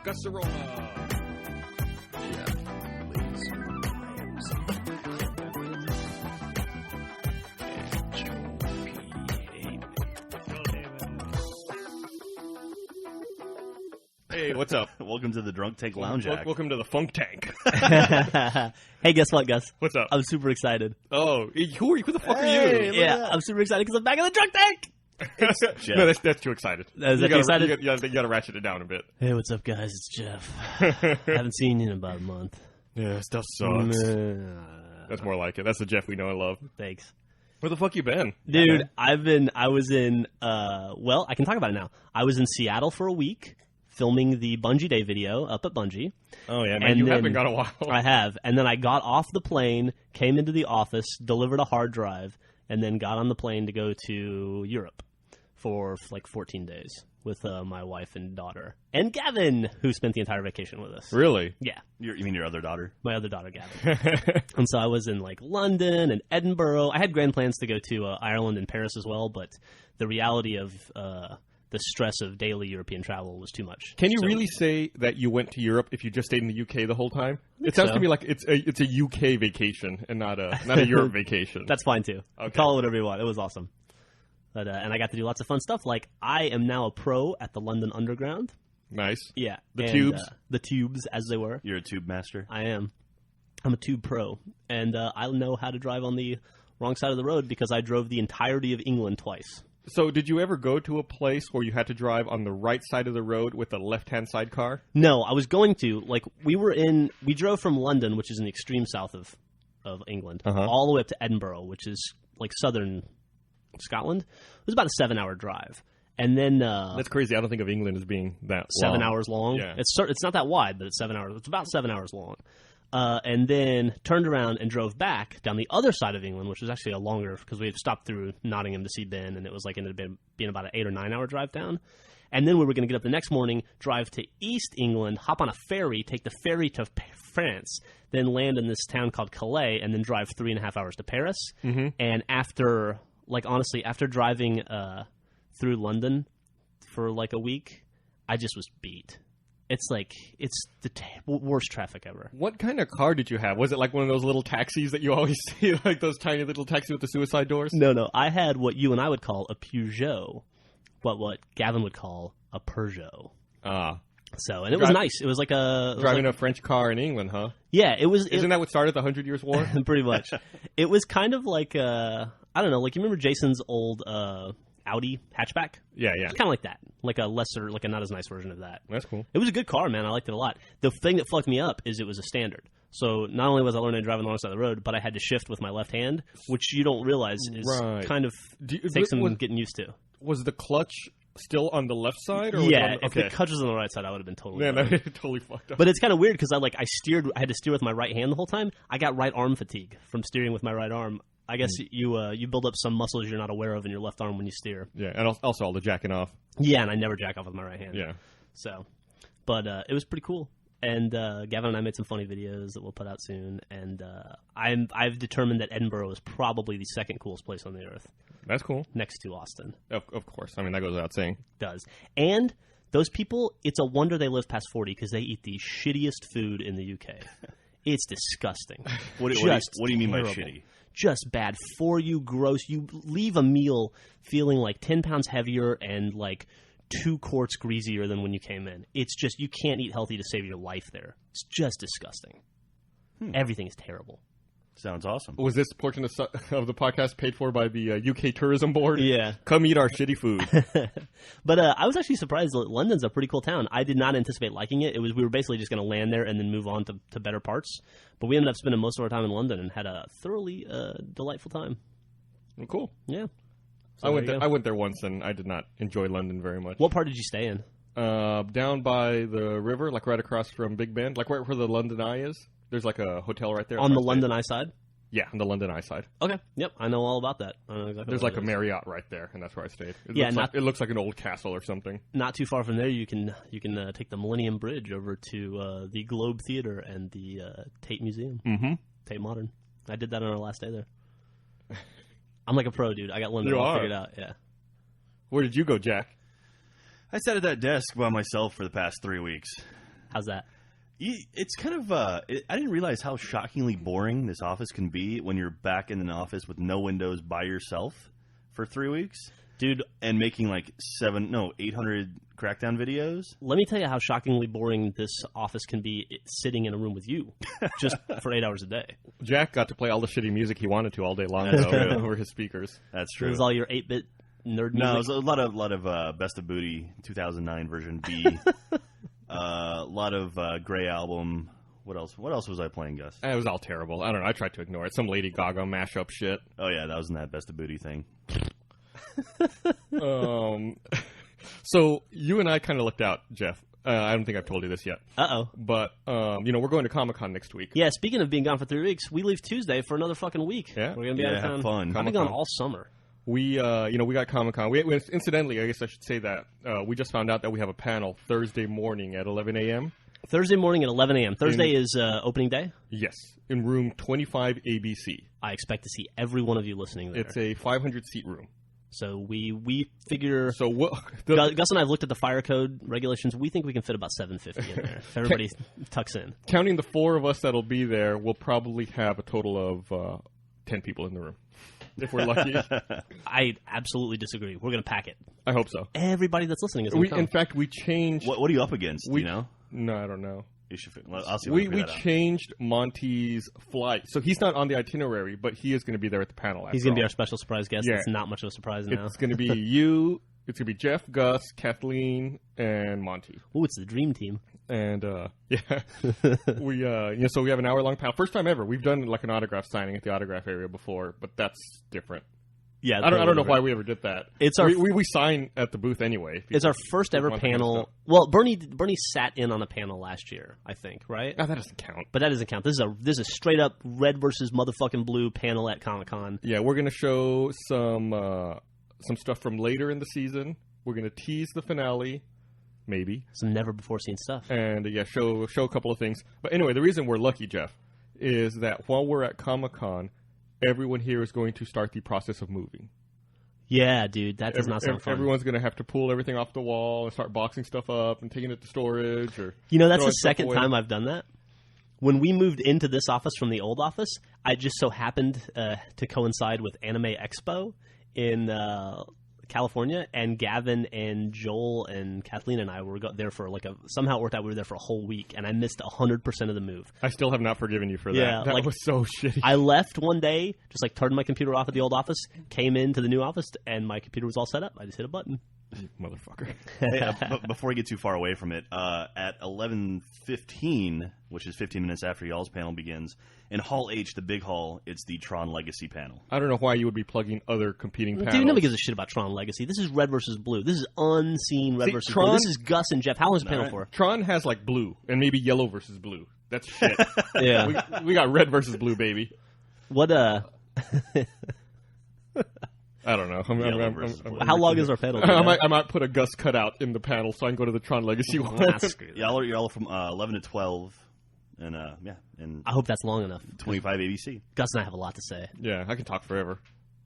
Gusaroma. Hey, what's up? Welcome to the Drunk Tank Lounge Act. Welcome to the Funk Tank. Hey, guess what, Gus? What's up? I'm super excited. Oh, who are you? Who the fuck are you? Yeah, I'm super excited because I'm back in the Drunk Tank! No, that's too excited. Is that too excited? You gotta ratchet it down a bit. Hey, what's up, guys? It's Jeff. Haven't seen you in about a month. Yeah, stuff sucks. That's more like it. That's the Jeff we know and love. Thanks. Where the fuck you been? Dude, I was in, well, I can talk about it now. I was in Seattle for a week, filming the Bungie Day video up at Bungie. Oh, yeah, man, you have been gone a while. I have. And then I got off the plane, came into the office, delivered a hard drive, and then got on the plane to go to Europe for like 14 days with my wife and daughter. And Gavin, who spent the entire vacation with us. Really? Yeah. You mean your other daughter? My other daughter, Gavin. And so I was in like London and Edinburgh. I had grand plans to go to Ireland and Paris as well, but the reality of the stress of daily European travel was too much. Can you really say that you went to Europe if you just stayed in the UK the whole time? It sounds to me like it's a UK vacation and not a Europe vacation. That's fine too. Okay. Call it whatever you want. It was awesome. But and I got to do lots of fun stuff. Like I am now a pro at the London Underground. Nice. Yeah. The tubes? The tubes, as they were. You're a tube master? I am. I'm a tube pro. And I know how to drive on the wrong side of the road because I drove the entirety of England twice. So did you ever go to a place where you had to drive on the right side of the road with a left-hand side car? No, I was going to. Like, we drove from London, which is in the extreme south of England, all the way up to Edinburgh, which is like southern Scotland. It was about a 7-hour drive. And then that's crazy. I don't think of England as being that 7 hours long. Yeah. It's not that wide, but it's 7 hours. It's about 7 hours long. And then turned around and drove back down the other side of England, which was actually a longer, because we had stopped through Nottingham to see Ben, and it was like ended up being about an 8 or 9 hour drive down. And then we were going to get up the next morning, drive to East England, hop on a ferry, take the ferry to France, then land in this town called Calais, and then drive 3.5 hours to Paris. Mm-hmm. And after driving through London for like a week, I just was beat. It's like, it's the worst traffic ever. What kind of car did you have? Was it like one of those little taxis that you always see, like those tiny little taxis with the suicide doors? No. I had what you and I would call a Peugeot, but what Gavin would call a Peugeot. So, and it was nice. It was like driving a French car in England, huh? Yeah, it was. Isn't that what started the 100 Years' War? Pretty much. It was kind of like, I don't know, like you remember Jason's old Audi hatchback? Yeah. It's kind of like that. Like a lesser, like a not as nice version of that. That's cool. It was a good car, man. I liked it a lot. The thing that fucked me up is it was a standard. So not only was I learning to drive on the wrong side of the road, but I had to shift with my left hand, which you don't realize is kind of takes some getting used to. Was the clutch still on the left side? Or yeah, if the clutch was on the right side, I would have been totally totally fucked up. But it's kind of weird because I had to steer with my right hand the whole time. I got right arm fatigue from steering with my right arm. I guess you build up some muscles you're not aware of in your left arm when you steer. Yeah, and also all the jacking off. Yeah, and I never jack off with my right hand. Yeah. So, but it was pretty cool. And Gavin and I made some funny videos that we'll put out soon. And I've determined that Edinburgh is probably the second coolest place on the earth. That's cool. Next to Austin. Of course. I mean, that goes without saying. It does. And those people, it's a wonder they live past 40 because they eat the shittiest food in the UK. It's disgusting. What do you mean by shitty? Just bad for you, gross. You leave a meal feeling like 10 pounds heavier and like 2 quarts greasier than when you came in. It's just, you can't eat healthy to save your life there. It's just disgusting. Everything is terrible. Sounds awesome. Was this portion of the podcast paid for by the UK Tourism Board? Yeah. Come eat our shitty food. But I was actually surprised that London's a pretty cool town. I did not anticipate liking it. We were basically just going to land there and then move on to better parts. But we ended up spending most of our time in London and had a thoroughly delightful time. Well, cool. Yeah. So I went there once and I did not enjoy London very much. What part did you stay in? Down by the river, like right across from Big Ben, like right where the London Eye is. There's like a hotel right there. On the London Eye side? Yeah, on the London Eye side. Okay. Yep. I know all about that. I know exactly There's like a Marriott right there, and that's where I stayed. It looks like an old castle or something. Not too far from there, you can take the Millennium Bridge over to the Globe Theater and the Tate Museum. Mm-hmm. Tate Modern. I did that on our last day there. I'm like a pro, dude. I got London all figured out. Yeah. Where did you go, Jack? I sat at that desk by myself for the past 3 weeks. How's that? It's kind of, I didn't realize how shockingly boring this office can be when you're back in an office with no windows by yourself for 3 weeks. Dude, and making like 800 Crackdown videos. Let me tell you how shockingly boring this office can be sitting in a room with you just for 8 hours a day. Jack got to play all the shitty music he wanted to all day long over his speakers. That's true. It was all your 8-bit nerd music? No, it was a lot of Best of Booty 2009 version B. A lot of Grey Album. What else was I playing, Gus? It was all terrible. I don't know. I tried to ignore it. Some Lady Gaga mashup shit. Oh, yeah, that was in that Best of Booty thing. So you and I kind of looked out, Jeff. I don't think I've told you this yet. Uh-oh. But, we're going to Comic-Con next week. Yeah, speaking of being gone for 3 weeks, we leave Tuesday for another fucking week. Yeah. We're going to be out of town. Have fun. I've been gone all summer. We got Comic-Con. Incidentally, I guess I should say that we just found out that we have a panel Thursday morning at 11 a.m. Thursday morning at 11 a.m. Thursday is opening day? Yes, in room 25 ABC. I expect to see every one of you listening there. It's a 500-seat room. So we figure... So Gus and I have looked at the fire code regulations. We think we can fit about 750 in there if everybody tucks in. Counting the 4 of us that'll be there, we'll probably have a total of 10 people in the room. If we're lucky. I absolutely disagree. We're going to pack it. I hope so. Everybody that's listening is going to come. In fact, we changed... What are you up against, do you know? No, I don't know. You should. I'll see what we changed Monty's flight. So he's not on the itinerary, but he is going to be there at the panel. He's going to be our special surprise guest. Yeah. It's not much of a surprise now. It's going to be you. It's going to be Jeff, Gus, Kathleen, and Monty. Oh, it's the dream team. And, we have an hour-long panel. First time ever. We've done, like, an autograph signing at the autograph area before, but that's different. Yeah, I don't know why we ever did that. It's our we sign at the booth anyway. It's our first ever panel. Well, Bernie sat in on a panel last year, I think, right? No, that doesn't count. But that doesn't count. This is a straight up red versus motherfucking blue panel at Comic-Con. Yeah, we're gonna show some stuff from later in the season. We're gonna tease the finale, maybe some never before seen stuff, and show a couple of things. But anyway, the reason we're lucky, Jeff, is that while we're at Comic-Con, everyone here is going to start the process of moving. Yeah, dude, that does not sound fun. Everyone's going to have to pull everything off the wall and start boxing stuff up and taking it to storage. Or that's the second time I've done that. When we moved into this office from the old office, I just so happened to coincide with Anime Expo in California, and Gavin and Joel and Kathleen and I were there for somehow it worked out we were there for a whole week, and I missed 100% of the move. I still have not forgiven you for that. Yeah, that was so shitty. I left one day, just turned my computer off at the old office, came into the new office, and my computer was all set up. I just hit a button. You motherfucker. But before we get too far away from it, at 11:15, which is 15 minutes after y'all's panel begins, in Hall H, the big hall, it's the Tron Legacy panel. I don't know why you would be plugging other competing panels. Dude, nobody gives a shit about Tron Legacy. This is red versus blue. This is unseen red versus blue. This is Gus and Jeff. How long is the panel for? Tron has blue and maybe yellow versus blue. That's shit. Yeah. We got red versus blue, baby. What I don't know. How long is our panel? I might put a Gus cutout in the panel so I can go to the Tron Legacy one. Y'all are from 11 to 12, and and I hope that's long enough. 25 ABC. Gus and I have a lot to say. Yeah, I can talk forever.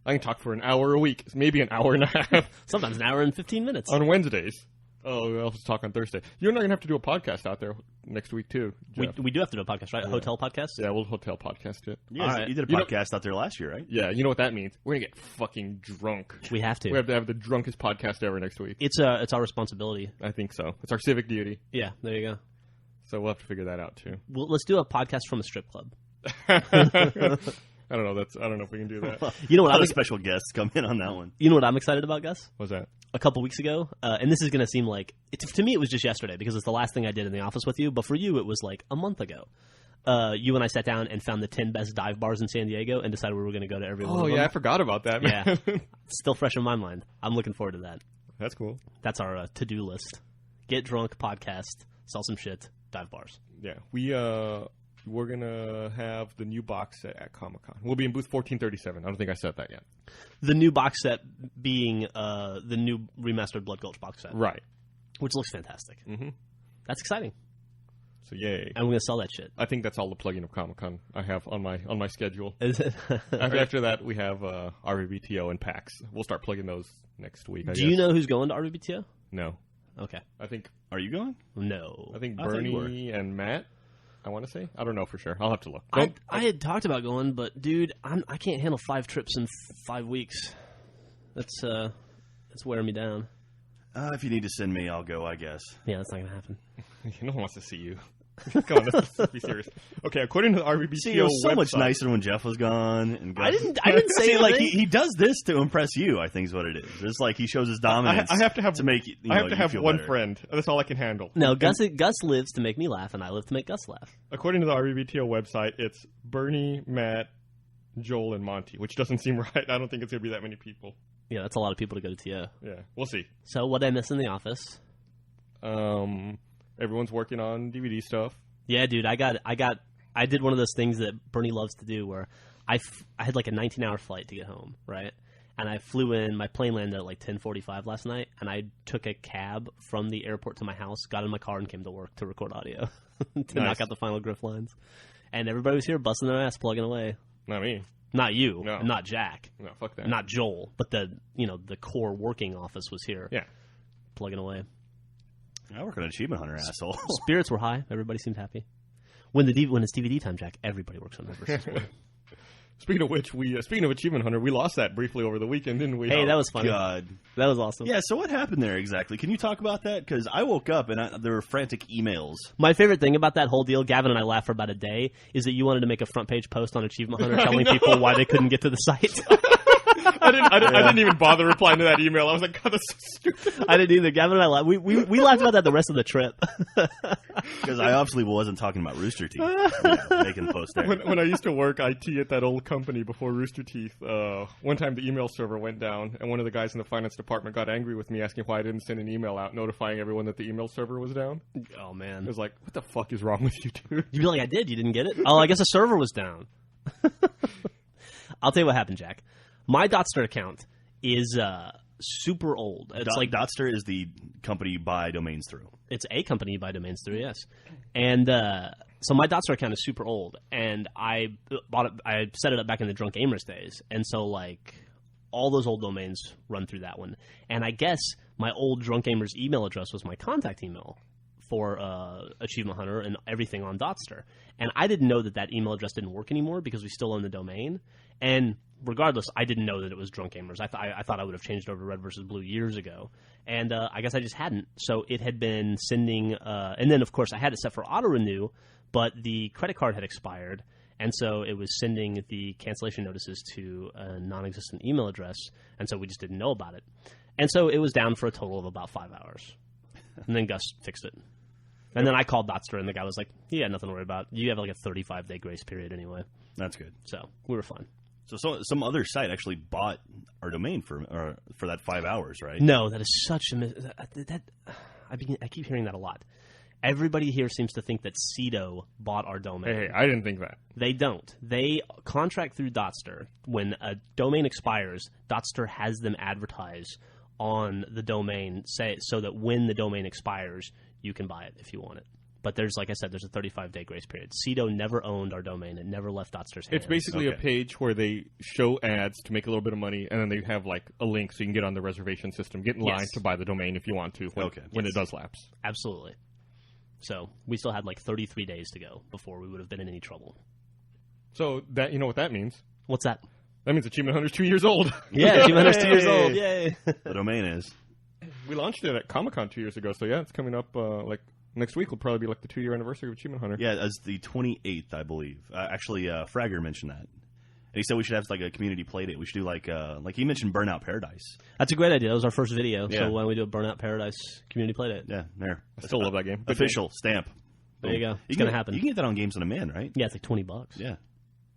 I can talk for an hour a week, maybe an hour and a half. Sometimes an hour and 15 minutes. On Wednesdays. Oh, I'll just talk on Thursday. You're not going to have to do a podcast out there next week, too, Jeff. We do have to do a podcast, right? A hotel podcast? Yeah, we'll hotel podcast it. Yeah, you did a podcast out there last year, right? Yeah, you know what that means. We're going to get fucking drunk. We have to. We have to have the drunkest podcast ever next week. It's our responsibility. I think so. It's our civic duty. Yeah, there you go. So we'll have to figure that out, too. Well, let's do a podcast from a strip club. I don't know. I don't know if we can do that. You know what? Other special guests come in on that one. You know what I'm excited about, Gus? What's that? A couple weeks ago, and this is going to seem like to me it was just yesterday because it's the last thing I did in the office with you. But for you, it was a month ago. You and I sat down and found the 10 best dive bars in San Diego and decided we were going to go to every one of them. Oh yeah, I forgot about that. Man. Yeah, it's still fresh in my mind. I'm looking forward to that. That's cool. That's our to-do list: get drunk, podcast, sell some shit, dive bars. Yeah, we're going to have the new box set at Comic-Con. We'll be in booth 1437. I don't think I said that yet. The new box set being the new remastered Blood Gulch box set. Right. Which looks fantastic. Mm-hmm. That's exciting. So yay. And we're going to sell that shit. I think that's all the plugging of Comic-Con I have on my schedule. Is it? After that, we have RVBTO and PAX. We'll start plugging those next week, I guess. Do you know who's going to RVBTO? No. Okay. I think Are you going? No. I think I thought you Bernie and Matt. I want to say. I don't know for sure. I'll have to look. I had talked about going, but dude, I can't handle 5 trips in 5 weeks. That's wearing me down. If you need to send me, I'll go, I guess. Yeah, that's not gonna happen. No one wants to see you. Come on, let's be serious. Okay, according to the RBBTO See, it was so website, much nicer when Jeff was gone. And I didn't say See, like anything. he does this to impress you. I think is what it is. It's like he shows his dominance. I have to have to make I have to you have feel one better. friend. That's all I can handle. No, Gus lives to make me laugh, and I live to make Gus laugh. According to the RBBTO website, it's Bernie, Matt, Joel, and Monty, which doesn't seem right. I don't think it's gonna be that many people. Yeah, that's a lot of people to go to TO. Yeah, we'll see. So what I miss in the office? Everyone's working on DVD stuff. Yeah, dude, I did one of those things that Bernie loves to do, where I had like a 19-hour flight to get home, right? And I flew in. My plane landed at like 10:45 last night, and I took a cab from the airport to my house, got in my car, and came to work to record audio to knock out the final Griff lines. And everybody was here busting their ass, plugging away. Not me. Not you, No. not Jack, No, fuck that. not Joel, but the core working office was here, Yeah. plugging away. I work on Achievement Hunter, asshole. Spirits were high. Everybody seemed happy. When it's DVD time, Jack, everybody works on Red vs. Blue. Speaking of which, speaking of Achievement Hunter, we lost that briefly over the weekend, didn't we? Hey, that was funny. God. That was awesome. Yeah, so what happened there exactly? Can you talk about that? Because I woke up and there were frantic emails. My favorite thing about that whole deal, Gavin and I laughed for about a day, is that you wanted to make a front page post on Achievement Hunter telling people why they couldn't get to the site. I didn't even bother replying to that email. I was like, God, that's so stupid. I didn't either. Gavin and I laughed. We laughed about that the rest of the trip. Because I obviously wasn't talking about Rooster Teeth. Making the post there. When I used to work IT at that old company before Rooster Teeth, one time the email server went down, and one of the guys in the finance department got angry with me, asking why I didn't send an email out notifying everyone that the email server was down. Oh, I man. was like, what the fuck is wrong with you, dude? You'd be like, I did. You didn't get it? Oh, I guess the server was down. I'll tell you what happened, Jack. My Dotster account is super old. It's like Dotster is the company you buy domains through. It's a company you buy domains through, yes. And so my Dotster account is super old, and I bought it. I set it up back in the Drunk Gamers days, and so like all those old domains run through that one. And I guess my old Drunk Gamers email address was my contact email for Achievement Hunter and everything on Dotster. And I didn't know that email address didn't work anymore because we still own the domain. And regardless, I didn't know that it was Drunk Gamers. I thought I would have changed over to Red vs. Blue years ago. And I guess I just hadn't. So it had been sending... and then, of course, I had it set for auto-renew, but the credit card had expired. And so it was sending the cancellation notices to a non-existent email address. And so we just didn't know about it. And so it was down for a total of about 5 hours. And then Gus fixed it. And then I called Dotster, and the guy was like, yeah, nothing to worry about. You have like a 35-day grace period anyway. That's good. So we were fine. So some other site actually bought our domain for that 5 hours, right? No, that is such a I keep hearing that a lot. Everybody here seems to think that Cedo bought our domain. Hey, I didn't think that. They don't. They contract through Dotster. When a domain expires, Dotster has them advertise on the domain, so that when the domain expires, you can buy it if you want it. But there's, like I said, there's a 35-day grace period. Cedo never owned our domain. It never left Dotster's hands. It's basically a page where they show ads to make a little bit of money, and then they have like a link so you can get on the reservation system, get in line to buy the domain if you want to when it does lapse. Absolutely. So we still had like 33 days to go before we would have been in any trouble. So that you know what that means? What's that? That means Achievement Hunter's 2 years old. Yeah, Achievement Hunter's 2 years old. Yay! The domain is. We launched it at Comic-Con 2 years ago, so yeah, it's coming up like next week will probably be like the 2-year anniversary of Achievement Hunter. Yeah, it's the 28th, I believe. Actually, Fragger mentioned that. And he said we should have like a community play date. We should do like he mentioned Burnout Paradise. That's a great idea. That was our first video. Yeah. So why don't we do a Burnout Paradise community play date? Yeah, there. I still love that game. Official stamp. There you go. It's going going to happen. You can get that on Games on Demand, right? Yeah, it's like $20. Yeah.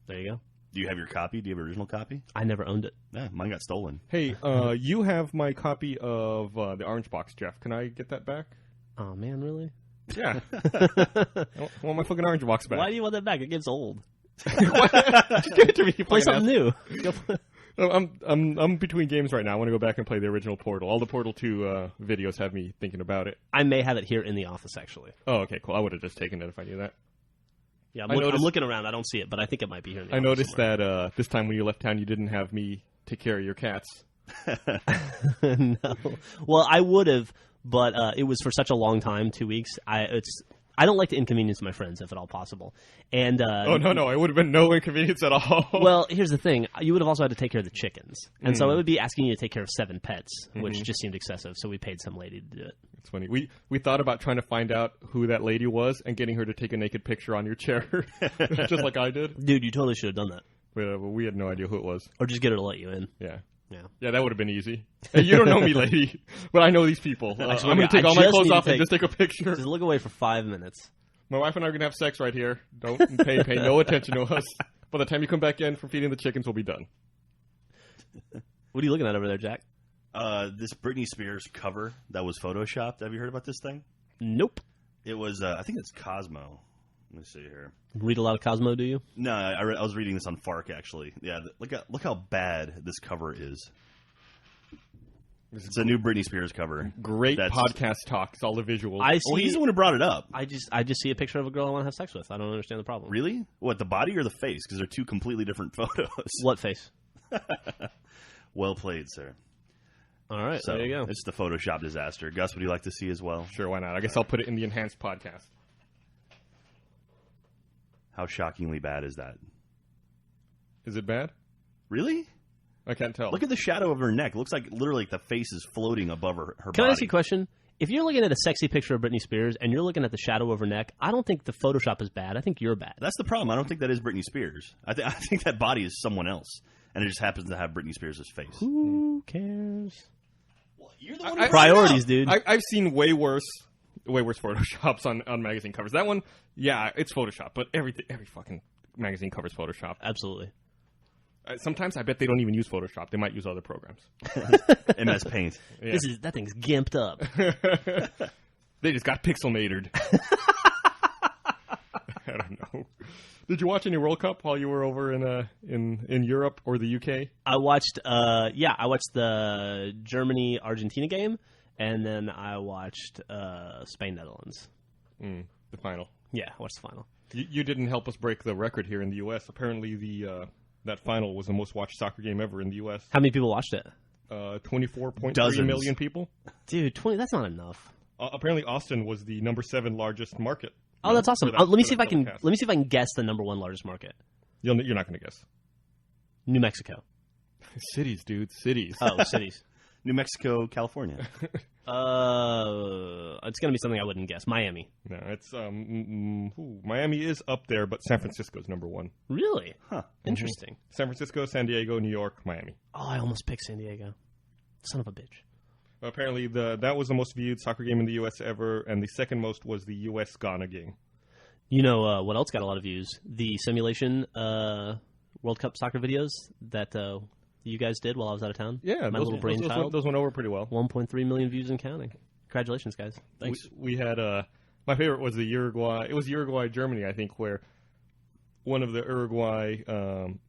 There you go. Do you have your copy? Do you have an original copy? I never owned it. Yeah, mine got stolen. Hey, you have my copy of the Orange Box, Jeff. Can I get that back? Oh, man, really? Yeah. I want my fucking Orange Box back. Why do you want that back? It gets old. Just give it to me. Play something new. I'm between games right now. I want to go back and play the original Portal. All the Portal 2 videos have me thinking about it. I may have it here in the office, actually. Oh, okay, cool. I would have just taken it if I knew that. Yeah, I'm looking around. I don't see it, but I think it might be here in the office. I noticed somewhere. that this time when you left town, you didn't have me take care of your cats. No. Well, I would have, but it was for such a long time, 2 weeks. I don't like to inconvenience my friends if at all possible. And oh no, it would have been no inconvenience at all. Well, here's the thing: you would have also had to take care of the chickens, and so it would be asking you to take care of 7 pets, which just seemed excessive. So we paid some lady to do it. It's funny. We thought about trying to find out who that lady was and getting her to take a naked picture on your chair, just like I did. Dude, you totally should have done that, But we had no idea who it was. or just get her to let you in. Yeah, that would have been easy. Hey, you don't know me, lady, but I know these people. I'm Actually, going to take all my just clothes need to off and just take a picture. Just look away for 5 minutes. My wife and I are going to have sex right here. Don't pay no attention to us. By the time you come back in for feeding the chickens, we'll be done. What are you looking at over there, Jack? This Britney Spears cover that was photoshopped. Have you heard about this thing? Nope. It was, I think it's Cosmo. Let me see here. Read a lot of Cosmo, do you? No, I was reading this on Fark, actually. Yeah, look how bad this cover is. It's a new Britney Spears cover. Great podcast talk. It's all the visuals. Well, he's the one who brought it up. I just see a picture of a girl I want to have sex with. I don't understand the problem. Really? What, the body or the face? Because they're two completely different photos. What face? Well played, sir. All right, So there you go. it's the Photoshop disaster. Gus, would you like to see as well? Sure, why not? I guess I'll put it in the enhanced podcast. How shockingly bad is that? Is it bad? Really? I can't tell. Look at the shadow of her neck. It looks like literally the face is floating above her Can body. I ask you a question? If you're looking at a sexy picture of Britney Spears and you're looking at the shadow of her neck, I don't think the Photoshop is bad. I think you're bad. That's the problem. I don't think that is Britney Spears. I think that body is someone else, and it just happens to have Britney Spears' face. Who cares? Well, you're the one who Priorities, dude. I've seen way worse Photoshops on magazine covers. That one, yeah, it's Photoshop, but every fucking magazine cover's Photoshop. Absolutely. Sometimes I bet they don't even use Photoshop. They might use other programs. MS Paint. Yeah. That thing's gimped up. They just got pixel-matered. I don't know. Did you watch any World Cup while you were over in Europe or the UK? I watched the Germany-Argentina game, and then I watched Spain-Netherlands. The final. Yeah, I watched the final. You didn't help us break the record here in the U.S. Apparently, that final was the most watched soccer game ever in the U.S. How many people watched it? 24.3 million people. Dude, 20. That's not enough. Apparently, Austin was the number 7 largest market. Oh, that's awesome. Let me see if I can guess the number 1 largest market. You're not going to guess. New Mexico. Cities, dude. Cities. Oh, cities. New Mexico, California. It's going to be something I wouldn't guess. Miami. No, it's Miami is up there, but San Francisco's number 1. Really? Huh. Interesting. San Francisco, San Diego, New York, Miami. Oh, I almost picked San Diego. Son of a bitch. Apparently, that was the most viewed soccer game in the U.S. ever, and the second most was the U.S.-Ghana game. You know what else got a lot of views? The simulation World Cup soccer videos that you guys did while I was out of town. Yeah, my little brainchild. Those went over pretty well. 1.3 million views and counting. Congratulations, guys. Thanks. We had my favorite was the Uruguay. It was Uruguay-Germany, I think, where one of the Uruguay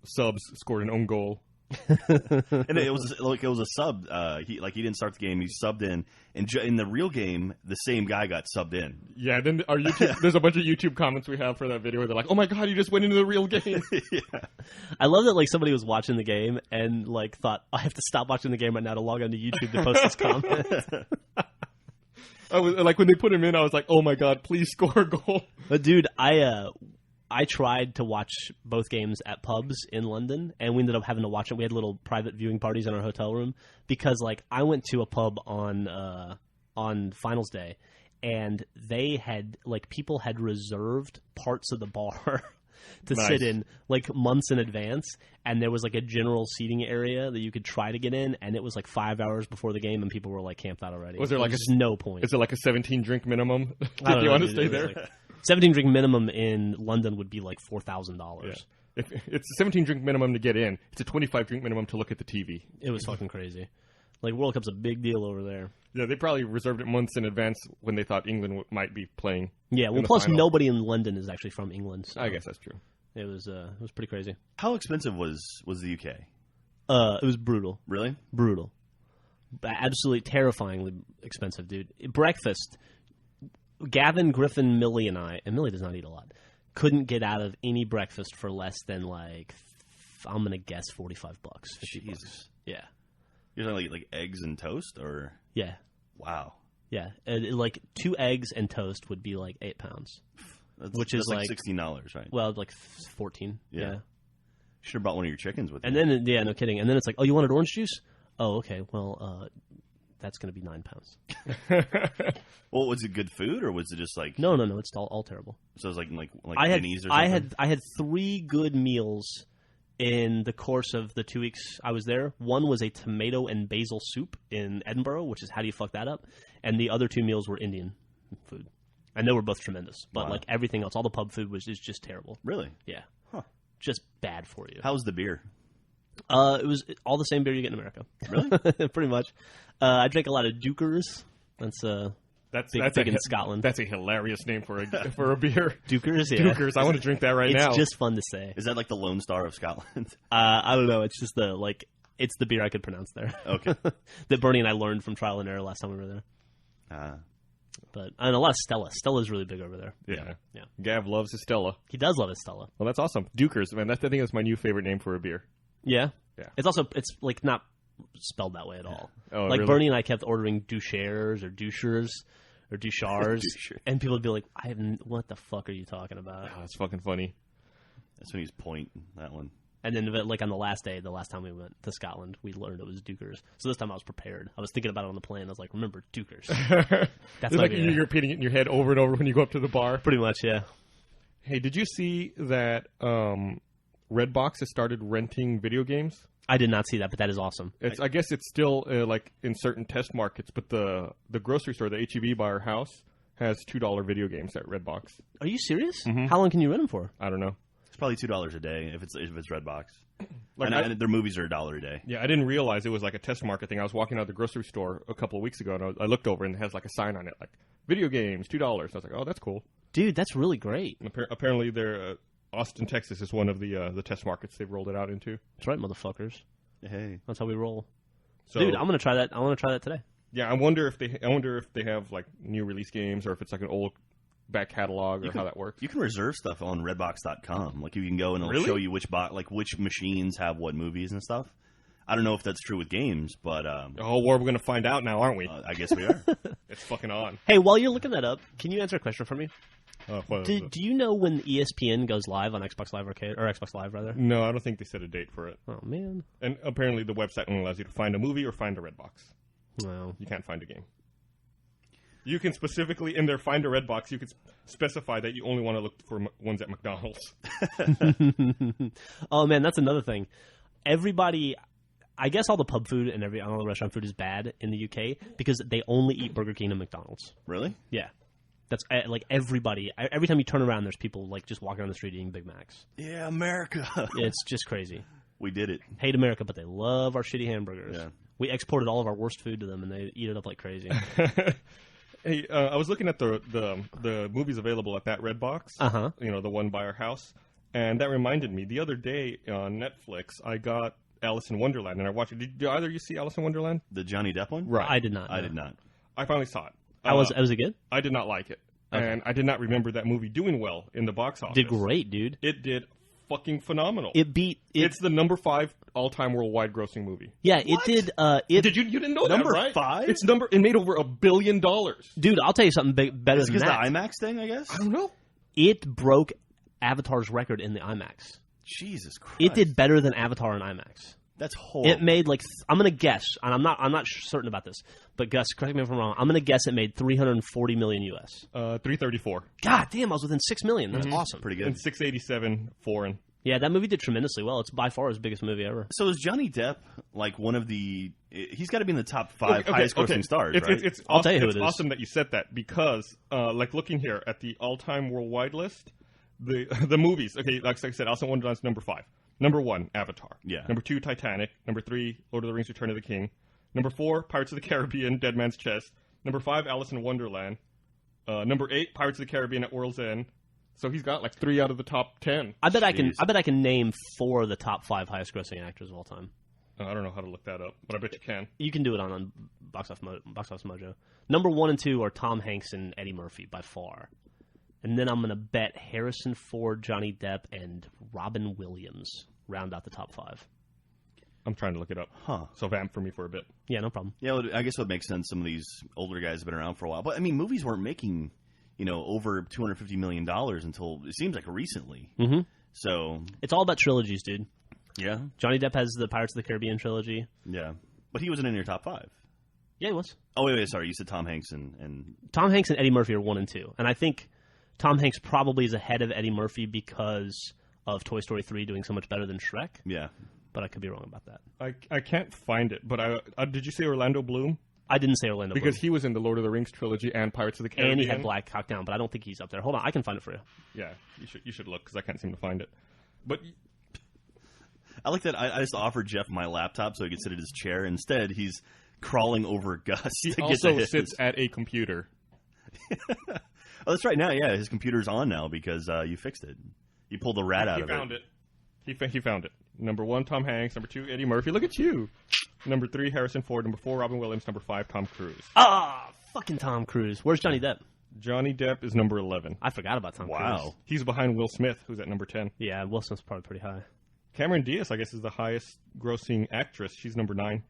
subs scored an own goal. And it was a sub. He didn't start the game. He subbed in, and in the real game, the same guy got subbed in. Yeah. Then our YouTube. There's a bunch of YouTube comments we have for that video where they're like, "Oh my god, you just went into the real game." Yeah. I love that somebody was watching the game and thought, I have to stop watching the game right now to log on to YouTube to post this comment. I was like, when they put him in, I was like, "Oh my god, please score a goal." But dude, I tried to watch both games at pubs in London, and we ended up having to watch it. We had little private viewing parties in our hotel room because, I went to a pub on finals day, and they had people had reserved parts of the bar to sit in months in advance, and there was a general seating area that you could try to get in, and it was 5 hours before the game, and people were camped out already. Was there just no point? Is it a 17 drink minimum? Do you want to stay there? 17 drink minimum in London would be $4,000. Yeah. If it's a 17 drink minimum to get in, it's a 25 drink minimum to look at the TV. It was fucking crazy. World Cup's a big deal over there. Yeah, they probably reserved it months in advance when they thought England might be playing. Yeah, well, plus nobody in London is actually from England. So I guess that's true. It was pretty crazy. How expensive was the UK? It was brutal. Really? Brutal. Absolutely terrifyingly expensive, dude. Breakfast. Gavin, Griffin, Millie, and I, and Millie does not eat a lot, couldn't get out of any breakfast for less than I'm gonna guess $45, $50. Jesus. Yeah. You're talking eggs and toast, or yeah. Wow. Yeah, like 2 eggs and toast would be like £8, which is like $16, right? Well, like 14. Yeah. Should have brought one of your chickens with you. And then, yeah, no kidding. And then it's like, oh, you wanted orange juice? Oh, okay. Well, that's going to be £9. Well, was it good food or was it just like? No. It's all terrible. So it was like I had Denny's or something. I had 3 good meals in the course of the 2 weeks I was there. One was a tomato and basil soup in Edinburgh, which is how do you fuck that up? And the other 2 meals were Indian food, and they were both tremendous. But like everything else, all the pub food is just terrible. Really? Yeah. Huh. Just bad for you. How's the beer? It was all the same beer you get in America. Really? Pretty much. I drank a lot of Dukers. That's big in Scotland. That's a hilarious name for a beer. Dukers, yeah. Dukers. I want to drink that right now. It's just fun to say. Is that like the Lone Star of Scotland? I don't know. It's just it's the beer I could pronounce there. Okay. That Bernie and I learned from trial and error last time we were there. But and a lot of Stella. Stella's really big over there. Yeah. Yeah. Gav loves his Stella. He does love his Stella. Well, that's awesome. Dukers, man. I think that's my new favorite name for a beer. Yeah. Yeah. It's like not spelled that way at all. Oh, like really? Bernie and I kept ordering douchers or douchers or douchars, and people would be like, what the fuck are you talking about? Oh, that's fucking funny. That's when he's point that one. And then, like on the last time we went to Scotland, we learned it was Dukers. So this time I was prepared. I was thinking about it on the plane. I was like, remember Dukers. That's like you're repeating it in your head over and over when you go up to the bar. Pretty much, yeah. Hey, did you see that Redbox has started renting video games? I did not see that, but that is awesome. I guess it's still like in certain test markets, but the grocery store, the HEB by our house, has $2 video games at Redbox. Are you serious? Mm-hmm. How long can you rent them for? I don't know. It's probably $2 a day if it's Redbox. Like and their movies are $1 a day. Yeah, I didn't realize it was like a test market thing. I was walking out of the grocery store a couple of weeks ago, and I looked over, and it has like a sign on it, like, video games, $2. I was like, oh, that's cool. Dude, that's really great. And apparently, they're Austin, Texas is one of the test markets they've rolled it out into. That's right, motherfuckers. Hey. That's how we roll. So, dude, I'm going to try that. I want to try that today. Yeah, I wonder if they have, like, new release games, or if it's like an old back catalog, or how that works. You can reserve stuff on Redbox.com. Like, you can go and it'll show you which machines have what movies and stuff. I don't know if that's true with games, but we're going to find out now, aren't we? I guess we are. It's fucking on. Hey, while you're looking that up, can you answer a question for me? Do you know when ESPN goes live on Xbox Live Arcade, or Xbox Live rather? No, I don't think they set a date for it. Oh man! And apparently, the website only allows you to find a movie or find a Redbox. No, you can't find a game. You can specifically in their Find a Redbox, you can specify that you only want to look for ones at McDonald's. Oh man, that's another thing. Everybody, I guess all the pub food and all the restaurant food is bad in the UK because they only eat Burger King and McDonald's. Really? Yeah. That's like everybody. Every time you turn around, there's people like just walking down the street eating Big Macs. Yeah, America. It's just crazy. We did it. Hate America, but they love our shitty hamburgers. Yeah. We exported all of our worst food to them, and they eat it up like crazy. Hey, I was looking at the movies available at that Redbox. You know, the one by our house, and that reminded me. The other day on Netflix, I got Alice in Wonderland, and I watched it. Did either of you see Alice in Wonderland? The Johnny Depp one? Right. I did not. I did not. I finally saw it. Was it good? I did not like it. Okay. And I did not remember that movie doing well in the box office. Did great, dude. It did fucking phenomenal. It's the number 5 all-time worldwide grossing movie. Yeah, What? it did. You didn't know Number that, right? 5? It made over $1 billion. Dude, I'll tell you something better Is it than because that. the IMAX thing, I guess? I don't know. It broke Avatar's record in the IMAX. Jesus Christ. It did better than Avatar in IMAX. That's horrible. It made I'm gonna guess, and I'm not certain about this, but Gus, correct me if I'm wrong. I'm gonna guess it made $340 million US. 334. God damn, I was within $6 million. That's awesome. Pretty And good. 687 foreign. Yeah, that movie did tremendously well. It's by far his biggest movie ever. So is Johnny Depp like one of the... He's got to be in the top 5 highest grossing stars, it's, right? It's I'll awesome, tell you who it's it is. awesome that you said that because, like, looking here at the all-time worldwide list, the movies, okay, like I said, Alice in Wonderland's number 5. Number 1, Avatar. Yeah. Number 2, Titanic. Number 3, Lord of the Rings: Return of the King. Number 4, Pirates of the Caribbean: Dead Man's Chest. Number 5, Alice in Wonderland. Number 8, Pirates of the Caribbean: At World's End. So he's got like 3 out of the top 10. I bet Jeez. I can name 4 of the top 5 highest grossing actors of all time. I don't know how to look that up, but I bet you can. You can do it on Box Office Mojo. Number 1 and 2 are Tom Hanks and Eddie Murphy by far. And then I'm going to bet Harrison Ford, Johnny Depp, and Robin Williams round out the top 5. I'm trying to look it up. Huh. So vamp for me for a bit. Yeah, no problem. Yeah, well, I guess it would make sense. Some of these older guys have been around for a while. But, I mean, movies weren't making, over $250 million until it seems like recently. Mm-hmm. So it's all about trilogies, dude. Yeah. Johnny Depp has the Pirates of the Caribbean trilogy. Yeah. But he wasn't in your top 5. Yeah, he was. Oh, wait, sorry. You said Tom Hanks and... Tom Hanks and Eddie Murphy are 1 and 2. And I think Tom Hanks probably is ahead of Eddie Murphy because of Toy Story 3 doing so much better than Shrek. Yeah. But I could be wrong about that. I can't find it, but did you say Orlando Bloom? I didn't say Orlando because Bloom. he was in the Lord of the Rings trilogy and Pirates of the Caribbean. And he had Black Hawk Down, but I don't think he's up there. Hold on, I can find it for you. Yeah, you should look because I can't seem to find it. But I like that I just offered Jeff my laptop so he could sit at his chair. Instead, he's crawling over Gus he to get also to his. sits at a computer. Oh, that's right. Now, yeah, his computer's on now because you fixed it. You pulled the rat out of it. He found it. He found it. Number 1, Tom Hanks. Number 2, Eddie Murphy. Look at you. Number 3, Harrison Ford. Number 4, Robin Williams. Number 5, Tom Cruise. Fucking Tom Cruise. Where's Johnny Depp? Johnny Depp is number 11. I forgot about Tom Cruise. Wow. He's behind Will Smith, who's at number 10. Yeah, Will Smith's probably pretty high. Cameron Diaz, I guess, is the highest grossing actress. She's number 9.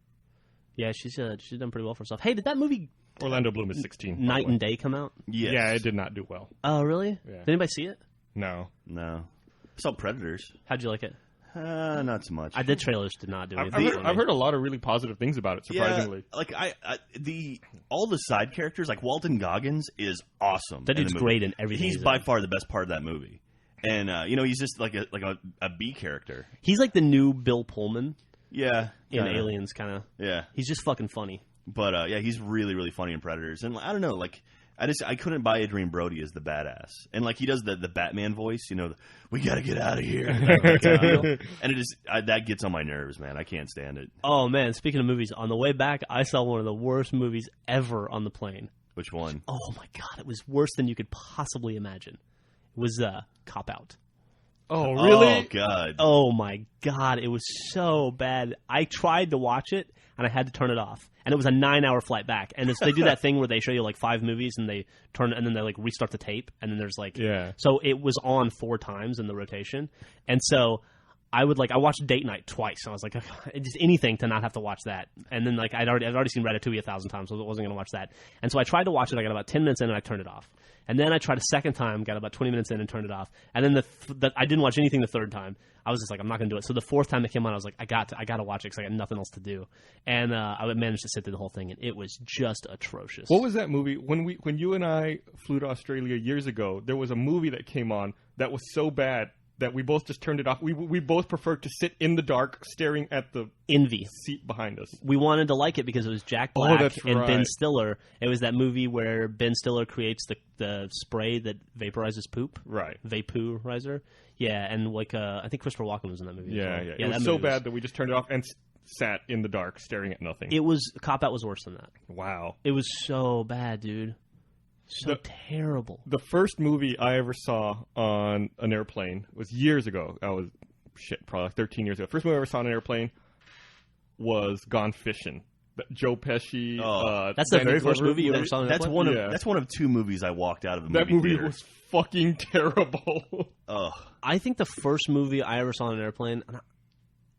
Yeah, she's done pretty well for herself. Hey, did that movie Orlando Bloom is 16. Night and Day come out? Yes. Yeah, it did not do well. Oh, really? Yeah. Did anybody see it? No. No. I saw Predators. How'd you like it? Not so much. The trailers did not do anything. I've heard a lot of really positive things about it, surprisingly. Yeah, like all the side characters, like Walton Goggins is awesome. That dude's great in everything. He's by far the best part of that movie. And he's just like a B character. He's like the new Bill Pullman. Yeah. In Aliens, kind of. Yeah. He's just fucking funny. But yeah, he's really, really funny in Predators. And I don't know, like I couldn't buy Adrian Brody as the badass. And like he does the Batman voice, we got to get out of here. And it just that gets on my nerves, man. I can't stand it. Oh man, speaking of movies, on the way back, I saw one of the worst movies ever on the plane. Which one? Oh my god, it was worse than you could possibly imagine. It was Cop Out. Oh, really? Oh, God. Oh, my God. It was so bad. I tried to watch it, and I had to turn it off. And it was a 9-hour flight back. And they do that thing where they show you, like, 5 movies, and they turn, and then they, like, restart the tape. And then there's, like... Yeah. So it was on 4 times in the rotation. And so I watched Date Night twice. I was like, just anything to not have to watch that. And then, like, I'd already seen Ratatouille 1,000 times, so I wasn't going to watch that. And so I tried to watch it. I got about 10 minutes in, and I turned it off. And then I tried a second time, got about 20 minutes in, and turned it off. And then I didn't watch anything the third time. I was just like, I'm not going to do it. So the fourth time it came on, I was like, I got to watch it because I got nothing else to do. And I managed to sit through the whole thing, and it was just atrocious. What was that movie? When you and I flew to Australia years ago, there was a movie that came on that was so bad that we both just turned it off. We both preferred to sit in the dark staring at the Envy seat behind us. We wanted to like it because it was Jack Black and right. Ben Stiller. It was that movie where Ben Stiller creates the spray that vaporizes poop. Right. Vaporizer. Yeah, and like I think Christopher Walken was in that movie. Yeah, as well. yeah. It was so bad that we just turned it off and sat in the dark staring at nothing. Cop Out was worse than that. Wow. It was so bad, dude. So terrible. The first movie I ever saw on an airplane was years ago. I was, probably like 13 years ago. First movie I ever saw on an airplane was Gone Fishing. Joe Pesci. That's the very first movie you ever saw on an airplane? That's one of 2 movies I walked out of the movie That movie theater. was fucking terrible. I think the first movie I ever saw on an airplane...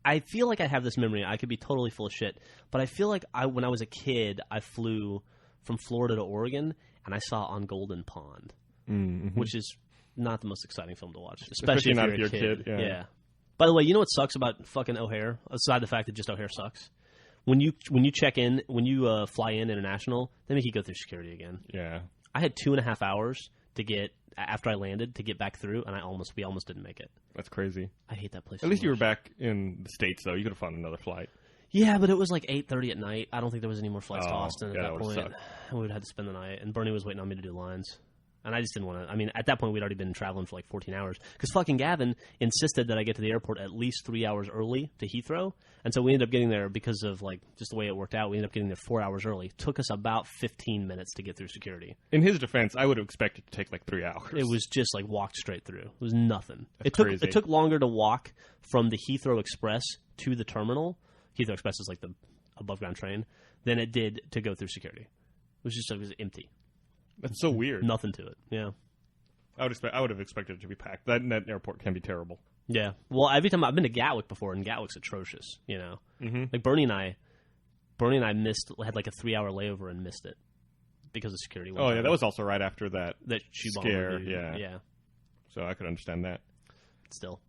I feel like I have this memory. I could be totally full of shit. But I feel like when I was a kid, I flew from Florida to Oregon, and I saw On Golden Pond, which is not the most exciting film to watch, especially not if you're a kid. Yeah. By the way, you know what sucks about fucking O'Hare, aside the fact that just O'Hare sucks? When you check in, when you fly in international, they make you go through security again. Yeah. I had 2.5 hours to get after I landed to get back through, and we almost didn't make it. That's crazy. I hate that place. At least you were back in the States, though. You could have found another flight. Yeah, but it was like 8:30 at night. I don't think there was any more flights to Austin at that that point. sucked. And we would have had to spend the night. And Bernie was waiting on me to do lines. And I just didn't want to. I mean, at that point, we'd already been traveling for like 14 hours. Because fucking Gavin insisted that I get to the airport at least 3 hours early to Heathrow. And so we ended up getting there because of like just the way it worked out. We ended up getting there 4 hours early. It took us about 15 minutes to get through security. In his defense, I would have expected to take like 3 hours. It was just like walked straight through. It was nothing. That's crazy. It took longer to walk from the Heathrow Express to the terminal. Heathrow Express is like the above ground train than it did to go through security. It was empty. That's so weird. Nothing to it. Yeah. I would have expected it to be packed. That airport can be terrible. Yeah. Well, every time I've been to Gatwick before, and Gatwick's atrocious. You know, like Bernie and I had like a 3-hour layover and missed it because of security. Oh yeah, that was also right after that scare. Yeah. So I could understand that. Still,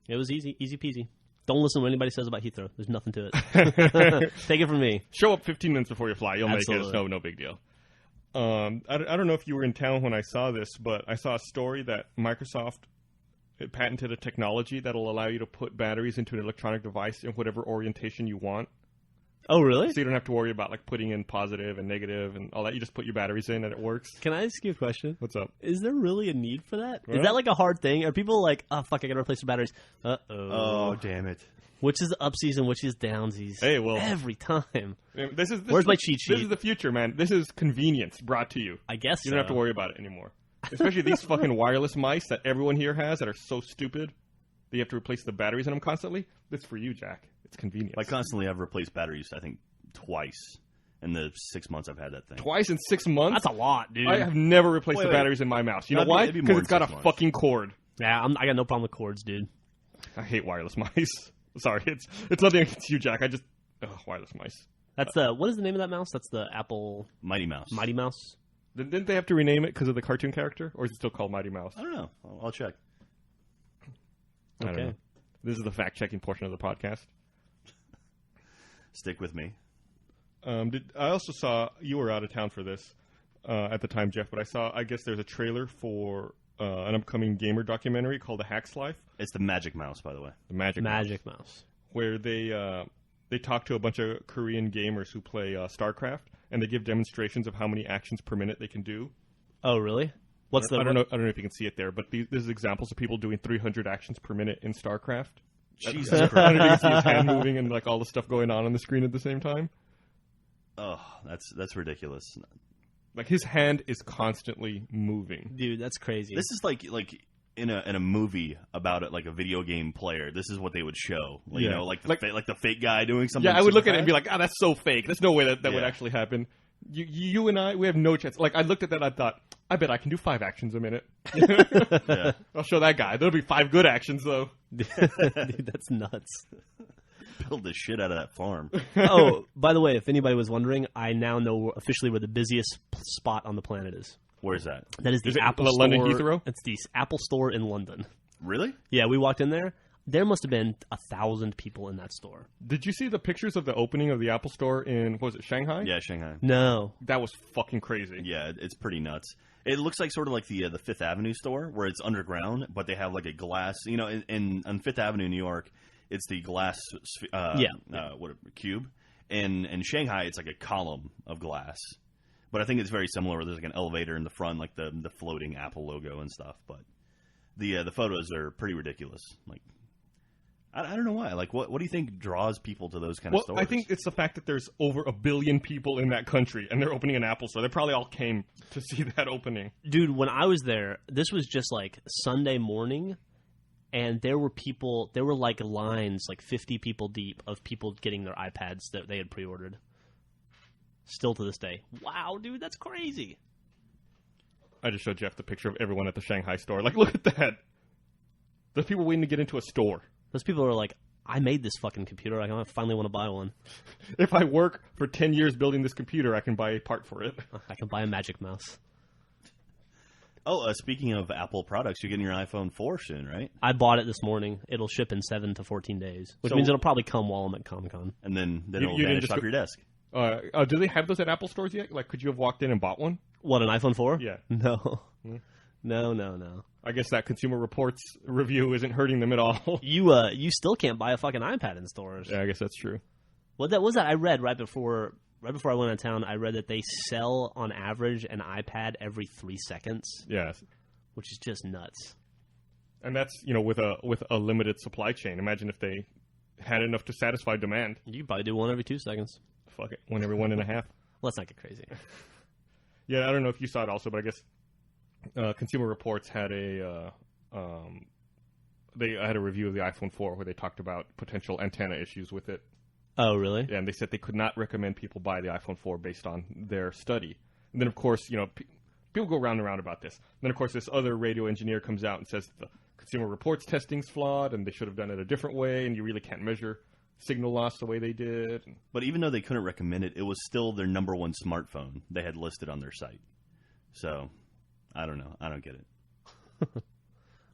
it was easy peasy. Don't listen to what anybody says about Heathrow. There's nothing to it. Take it from me. Show up 15 minutes before you fly. You'll Absolutely. make it. It's no big deal. I don't know if you were in town when I saw this, but I saw a story that Microsoft patented a technology that'll allow you to put batteries into an electronic device in whatever orientation you want. Oh, really? So you don't have to worry about like putting in positive and negative and all that. You just put your batteries in and it works. Can I ask you a question? What's up? Is there really a need for that? Well, is that like a hard thing? Are people like, oh, fuck, I gotta replace the batteries? Oh, damn it. Which is the upsies and which is downsies? Hey, well. Every time. Where's my cheat sheet? This is the future, man. This is convenience brought to you. I guess You don't have to worry about it anymore. Especially these fucking wireless mice that everyone here has that are so stupid that you have to replace the batteries in them constantly. It's for you, Jack. It's convenience. Like, constantly, I've replaced batteries, I think, twice in the 6 months I've had that thing. Twice in 6 months? That's a lot, dude. I have never replaced the batteries in my mouse. You know why? Because it's got a fucking cord. Yeah, I got no problem with cords, dude. I hate wireless mice. Sorry, it's nothing against you, Jack. Wireless mice. That's what is the name of that mouse? That's the Apple Mighty Mouse. Mighty Mouse. Didn't they have to rename it because of the cartoon character, or is it still called Mighty Mouse? I don't know. I'll check. I don't know. This is the fact-checking portion of the podcast. Stick with me. I also saw you were out of town for this at the time, Jeff, but I guess there's a trailer for an upcoming gamer documentary called The Hack's Life. It's the Magic Mouse, by the way. The Magic Mouse. Where they talk to a bunch of Korean gamers who play StarCraft, and they give demonstrations of how many actions per minute they can do. Oh, really? I don't know if you can see it there, but this is examples of people doing 300 actions per minute in StarCraft. Jesus Christ. I don't know if you can see his hand moving and like all the stuff going on the screen at the same time. Oh, that's ridiculous. Like his hand is constantly moving. Dude, that's crazy. This is like in a movie about it, like a video game player. This is what they would show. You know, like the fake guy doing something. Yeah, I would look at it and be like, that's so fake. There's no way that would actually happen. You and I, we have no chance. Like I looked at that, and I thought, I bet I can do 5 actions a minute. Yeah. I'll show that guy. There'll be 5 good actions though. Dude, that's nuts. Build the shit out of that farm. Oh, by the way, if anybody was wondering, I now know officially where the busiest spot on the planet is. Where is that? That is the Apple Store. London Heathrow? It's the Apple Store in London. Really? Yeah, we walked in there. There must have been 1,000 people in that store. Did you see the pictures of the opening of the Apple Store in, what was it, Shanghai? Yeah, Shanghai. No. That was fucking crazy. Yeah, it's pretty nuts. It looks like sort of like the Fifth Avenue store where it's underground, but they have like a glass. You know, on Fifth Avenue, New York, it's the glass cube. In Shanghai, it's like a column of glass. But I think it's very similar. Where there's like an elevator in the front, like the floating Apple logo and stuff. But the photos are pretty ridiculous. Like, I don't know why. Like, what do you think draws people to those kind of stores? I think it's the fact that there's over 1 billion people in that country, and they're opening an Apple Store. They probably all came to see that opening. Dude, when I was there, this was just like Sunday morning, and there were like lines, like 50 people deep, of people getting their iPads that they had pre-ordered. Still to this day. Wow, dude, that's crazy. I just showed Jeff the picture of everyone at the Shanghai store. Like, look at that. There's people waiting to get into a store. Those people are like, I made this fucking computer. I finally want to buy one. If I work for 10 years building this computer, I can buy a part for it. I can buy a Magic Mouse. Oh, speaking of Apple products, you're getting your iPhone 4 soon, right? I bought it this morning. It'll ship in 7 to 14 days, which means it'll probably come while I'm at Comic-Con. And then it'll vanish off your desk. Do they have those at Apple stores yet? Like, could you have walked in and bought one? What, an iPhone 4? Yeah. No. No. I guess that Consumer Reports review isn't hurting them at all. You still can't buy a fucking iPad in stores. Yeah, I guess that's true. What was that? I read right before I went out of town. I read that they sell on average an iPad every 3 seconds. Yes, which is just nuts. And that's with a limited supply chain. Imagine if they had enough to satisfy demand. You could probably do one every 2 seconds. Fuck it, one every 1.5. Let's not get crazy. Yeah, I don't know if you saw it also, but I guess Consumer Reports had they had a review of the iPhone 4 where they talked about potential antenna issues with it. Oh, really? Yeah, and they said they could not recommend people buy the iPhone 4 based on their study. And then, of course, people go round and round about this. Then, of course, this other radio engineer comes out and says the Consumer Reports testing's flawed, and they should have done it a different way, and you really can't measure signal loss the way they did. But even though they couldn't recommend it, it was still their number one smartphone they had listed on their site. So, I don't know. I don't get it.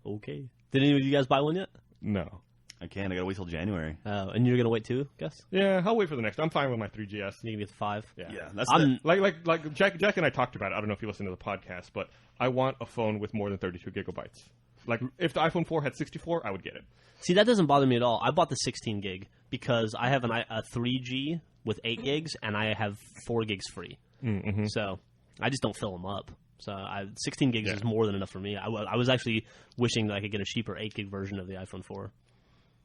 Okay. Did any of you guys buy one yet? No. I can't. I gotta wait till January. Oh, and you're gonna wait too, Gus? Yeah, I'll wait for the next. I'm fine with my 3GS. You can get the 5. Yeah, that's like Jack and I talked about it. I don't know if you listened to the podcast, but I want a phone with more than 32 gigabytes. Like, if the iPhone 4 had 64, I would get it. See, that doesn't bother me at all. I bought the 16 gig because I have a 3G with 8 gigs, and I have 4 gigs free. Mm-hmm. So I just don't fill them up. So 16 gigs is more than enough for me. I was actually wishing that I could get a cheaper 8 gig version of the iPhone 4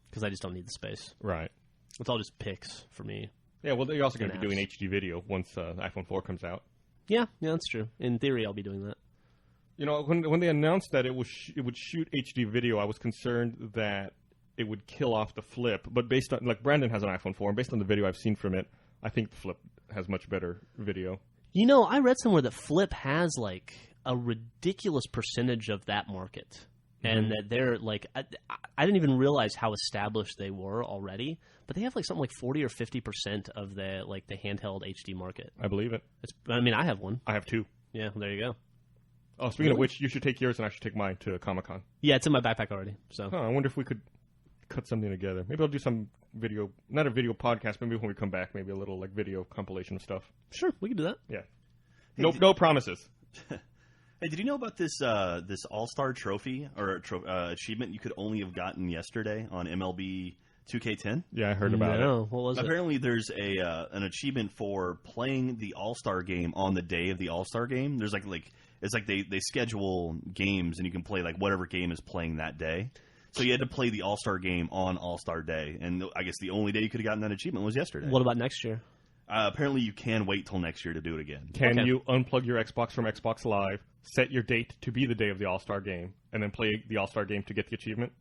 because I just don't need the space. Right. It's all just pics for me. Yeah, well, they're also going to be doing HD video once the iPhone 4 comes out. Yeah, that's true. In theory, I'll be doing that. You know, when they announced that it would shoot HD video, I was concerned that it would kill off the Flip. But based on, like, Brandon has an iPhone 4, and based on the video I've seen from it, I think the Flip has much better video. You know, I read somewhere that Flip has, like, a ridiculous percentage of that market. And that they're, like, I didn't even realize how established they were already. But they have, like, something like 40 or 50% of the handheld HD market. I believe it. I mean, I have one. I have 2. Yeah, there you go. Oh, speaking of which, you should take yours and I should take mine to Comic-Con. Yeah, it's in my backpack already. So I wonder if we could cut something together. Maybe I'll do some video, not a video podcast, maybe when we come back, maybe a little, like, video compilation of stuff. Sure, we can do that. Yeah. Hey, no promises. Hey, did you know about this this All-Star trophy or achievement you could only have gotten yesterday on MLB 2K10? Yeah, I heard about it. What was it? Apparently, there's an achievement for playing the All-Star game on the day of the All-Star game. There's like it's like they schedule games and you can play like whatever game is playing that day. So you had to play the All-Star game on All-Star Day, and I guess the only day you could have gotten that achievement was yesterday. What about next year? Apparently, you can wait till next year to do it again. Can you unplug your Xbox from Xbox Live, set your date to be the day of the All-Star game, and then play the All-Star game to get the achievement?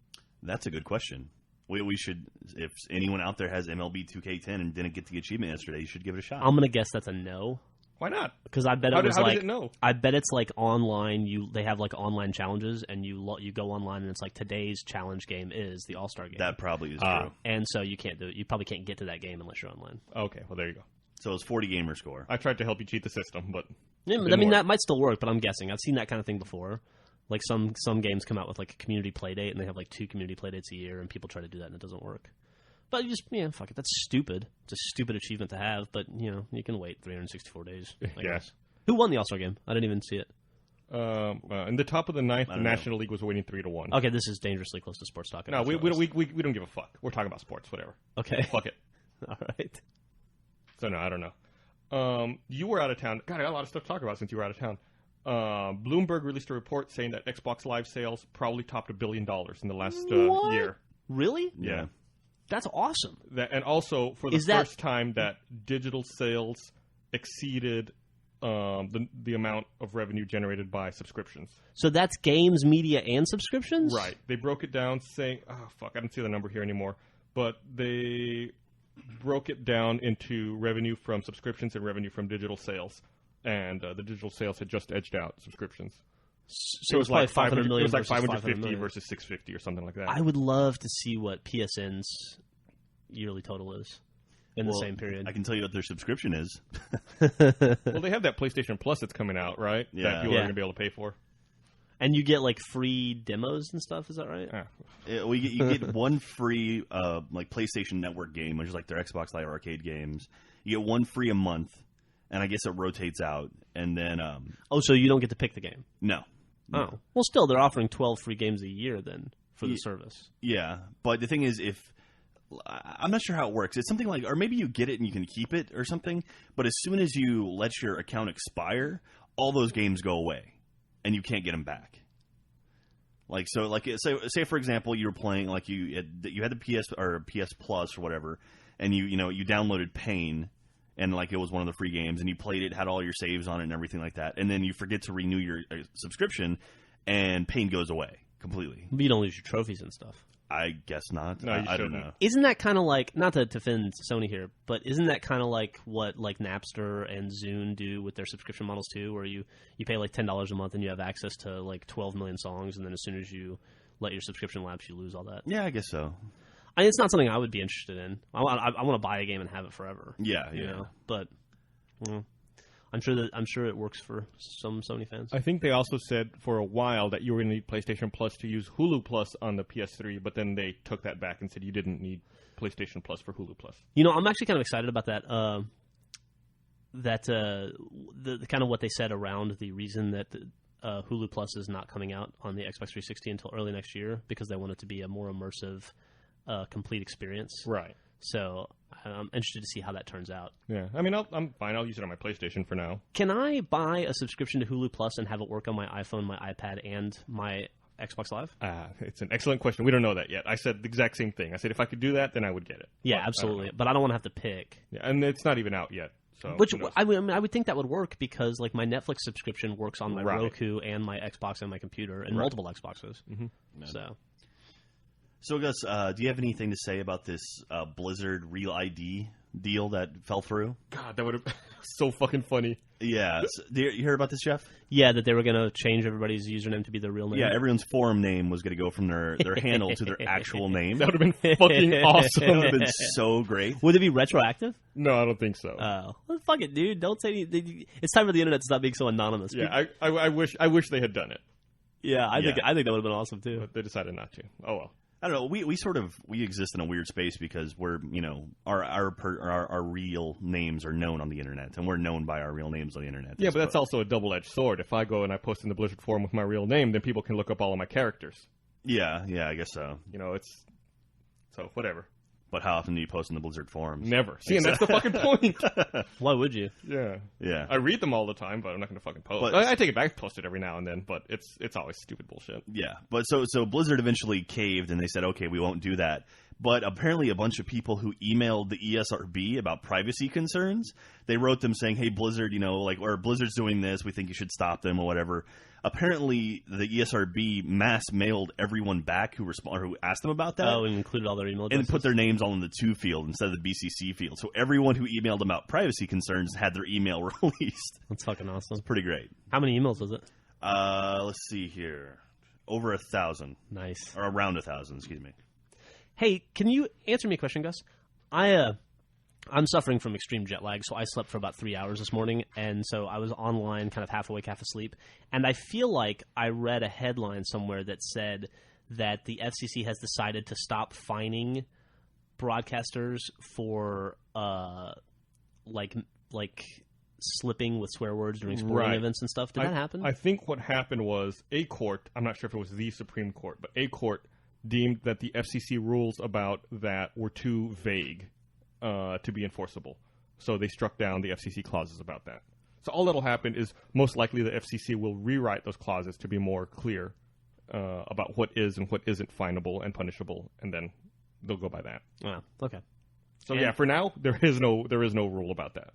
That's a good question. We should, if anyone out there has MLB 2K10 and didn't get the achievement yesterday, you should give it a shot. I'm gonna guess that's a no. Why not? Because I bet how does it know? I bet it's like online. They have like online challenges, and you go online, and it's like today's challenge game is the All-Star game. That probably is true. And so you can't do it. You probably can't get to that game unless you're online. Okay, well there you go. So it's 40 gamer score. I tried to help you cheat the system, but yeah, I mean that might still work. But I'm guessing I've seen that kind of thing before. Like some games come out with like a community play date, and they have like 2 community play dates a year, and people try to do that, and it doesn't work. But fuck it. That's stupid. It's a stupid achievement to have, but you can wait 364 days. I guess. Who won the All-Star game? I didn't even see it. In the top of the 9th, the National League was winning 3-1. Okay, this is dangerously close to sports talk. No, we don't give a fuck. We're talking about sports, whatever. Okay, fuck it. All right. So no, I don't know. You were out of town. God, I got a lot of stuff to talk about since you were out of town. Bloomberg released a report saying that Xbox Live sales probably topped $1 billion in the last year. Really? Yeah. That's awesome. And also, for the first time, that digital sales exceeded the amount of revenue generated by subscriptions. So that's games, media, and subscriptions? Right. They broke it down saying, I don't see the number here anymore, but they broke it down into revenue from subscriptions and revenue from digital sales. And the digital sales had just edged out subscriptions. So it was like 500 million. It was like 550 versus 650 or something like that. I would love to see what PSN's yearly total is in the same period. I can tell you what their subscription is. Well, they have that PlayStation Plus that's coming out, right? Yeah. That people are going to be able to pay for. And you get like free demos and stuff. Is that right? You get one free like PlayStation Network game, which is like their Xbox Live Arcade games. You get one free a month, and I guess it rotates out. And then so you don't get to pick the game? No. Oh, well, still they're offering 12 free games a year then for the service. Yeah, but the thing is, I'm not sure how it works. It's something like, or maybe you get it and you can keep it or something. But as soon as you let your account expire, all those games go away, and you can't get them back. Like say for example, you were playing like you had the PS or PS Plus or whatever, and you downloaded Pain. And like it was one of the free games, and you played it, had all your saves on it, and everything like that. And then you forget to renew your subscription, and Pain goes away completely. But you don't lose your trophies and stuff. I guess not. No, I don't know. Isn't that kind of like, not to defend Sony here, but isn't that kind of like what like Napster and Zune do with their subscription models too, where you pay like $10 a month and you have access to like 12 million songs, and then as soon as you let your subscription lapse, you lose all that? Yeah, I guess so. I mean, it's not something I would be interested in. I want to buy a game and have it forever. Yeah, you know? But I'm sure it works for some Sony fans. I think they also said for a while that you were going to need PlayStation Plus to use Hulu Plus on the PS3, but then they took that back and said you didn't need PlayStation Plus for Hulu Plus. You know, I'm actually kind of excited about that. The kind of what they said around the reason that Hulu Plus is not coming out on the Xbox 360 until early next year, because they want it to be a more immersive, complete experience. Right. So I'm interested to see how that turns out. Yeah, I mean, I'm fine. I'll use it on my PlayStation for now. Can I buy a subscription to Hulu Plus and have it work on my iPhone, my iPad, and my Xbox Live? It's an excellent question. We don't know that yet. I said the exact same thing. I said if I could do that, then I would get it. Yeah, but absolutely. But I don't want to have to pick. Yeah, and it's not even out yet. So which I would think that would work, because like my Netflix subscription works on my Roku and my Xbox and my computer and multiple Xboxes. Mm-hmm. So, Gus, do you have anything to say about this Blizzard Real ID deal that fell through? God, that would have been so fucking funny. Yeah. So, you hear about this, Jeff? Yeah, that they were going to change everybody's username to be their real name. Yeah, everyone's forum name was going to go from their handle to their actual name. That would have been fucking awesome. That would have been so great. Would it be retroactive? No, I don't think so. Oh, well, fuck it, dude. Don't say anything. It's time for the internet to stop being so anonymous. Yeah, I wish they had done it. Yeah, I think that would have been awesome too. But they decided not to. Oh well. I don't know. We exist in a weird space because we're, our real names are known on the internet, and we're known by our real names on the internet. Yeah, but that's also a double-edged sword. If I go and I post in the Blizzard forum with my real name, then people can look up all of my characters. Yeah, I guess so. So whatever. But how often do you post in the Blizzard forums? Never. See, and that's the fucking point. Why would you? Yeah. I read them all the time, but I'm not going to fucking post. But I take it back, post it every now and then, but it's always stupid bullshit. Yeah, but so Blizzard eventually caved, and they said, okay, we won't do that. But apparently a bunch of people who emailed the ESRB about privacy concerns, they wrote them saying, hey, Blizzard, or Blizzard's doing this, we think you should stop them or whatever. Apparently, the ESRB mass mailed everyone back who asked them about that. Oh, and included all their email addresses? And put their names all in the to field instead of the BCC field. So everyone who emailed them about privacy concerns had their email released. That's fucking awesome. It's pretty great. How many emails was it? Let's see here. Over 1,000. Nice. Or around 1,000, excuse me. Hey, can you answer me a question, Gus? I'm suffering from extreme jet lag, so I slept for about 3 hours this morning, and so I was online kind of half awake, half asleep, and I feel like I read a headline somewhere that said that the FCC has decided to stop fining broadcasters for like slipping with swear words during sporting events and stuff. Did that happen? I think what happened was a court, I'm not sure if it was the Supreme Court, but a court deemed that the FCC rules about that were too vague to be enforceable. So they struck down the FCC clauses about that. So all that'll happen is most likely the FCC will rewrite those clauses to be more clear about what is and what isn't finable and punishable, and then they'll go by that. Oh, okay. So yeah, for now there is no rule about that.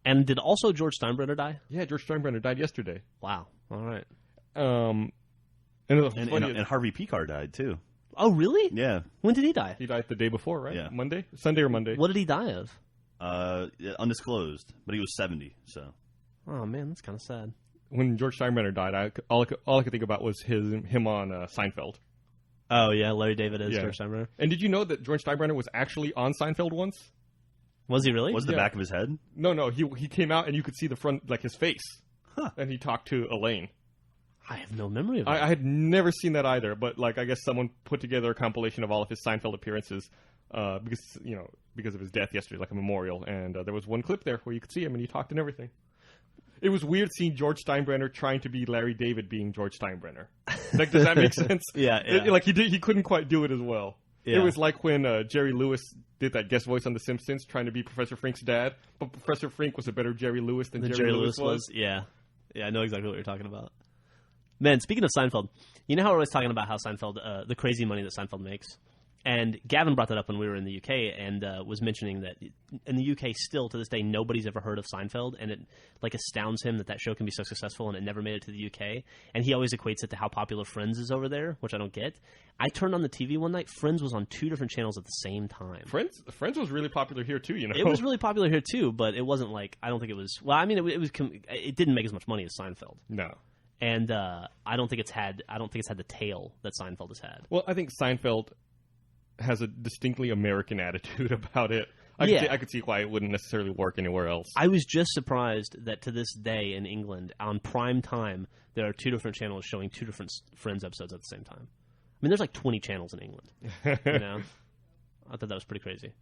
And did also George Steinbrenner die? Yeah, George Steinbrenner died yesterday. Wow. All right. And Harvey Pekar died too. Oh, really? Yeah. When did he die? He died the day before, right? Yeah. Sunday or Monday. What did he die of? Undisclosed, but he was 70. So. Oh man, that's kind of sad. When George Steinbrenner died, all I could think about was him on Seinfeld. Oh yeah, Larry David is George Steinbrenner. And did you know that George Steinbrenner was actually on Seinfeld once? Was he really? Was the back of his head? No. He came out and you could see the front, like his face. Huh. And he talked to Elaine. I have no memory of that. I had never seen that either, but I guess someone put together a compilation of all of his Seinfeld appearances because of his death yesterday, like a memorial. And there was one clip there where you could see him and he talked and everything. It was weird seeing George Steinbrenner trying to be Larry David being George Steinbrenner. Does that make sense? Yeah. He couldn't quite do it as well. Yeah. It was like when Jerry Lewis did that guest voice on The Simpsons, trying to be Professor Frink's dad, but Professor Frink was a better Jerry Lewis than Jerry Lewis was. Yeah, I know exactly what you're talking about. Man, speaking of Seinfeld, you know how we're always talking about how Seinfeld, the crazy money that Seinfeld makes? And Gavin brought that up when we were in the UK and was mentioning that in the UK still to this day nobody's ever heard of Seinfeld, and it like astounds him that show can be so successful and it never made it to the UK. And he always equates it to how popular Friends is over there, which I don't get. I turned on the TV one night. Friends was on 2 different channels at the same time. Friends was really popular here too. It was really popular here too, but it wasn't like I don't think it was. Well, I mean, it didn't make as much money as Seinfeld. No. And I don't think it's had the tail that Seinfeld has had. Well, I think Seinfeld has a distinctly American attitude about it. I could see why it wouldn't necessarily work anywhere else. I was just surprised that to this day in England, on prime time, there are 2 different channels showing 2 different Friends episodes at the same time. I mean, there's like 20 channels in England. You know, I thought that was pretty crazy.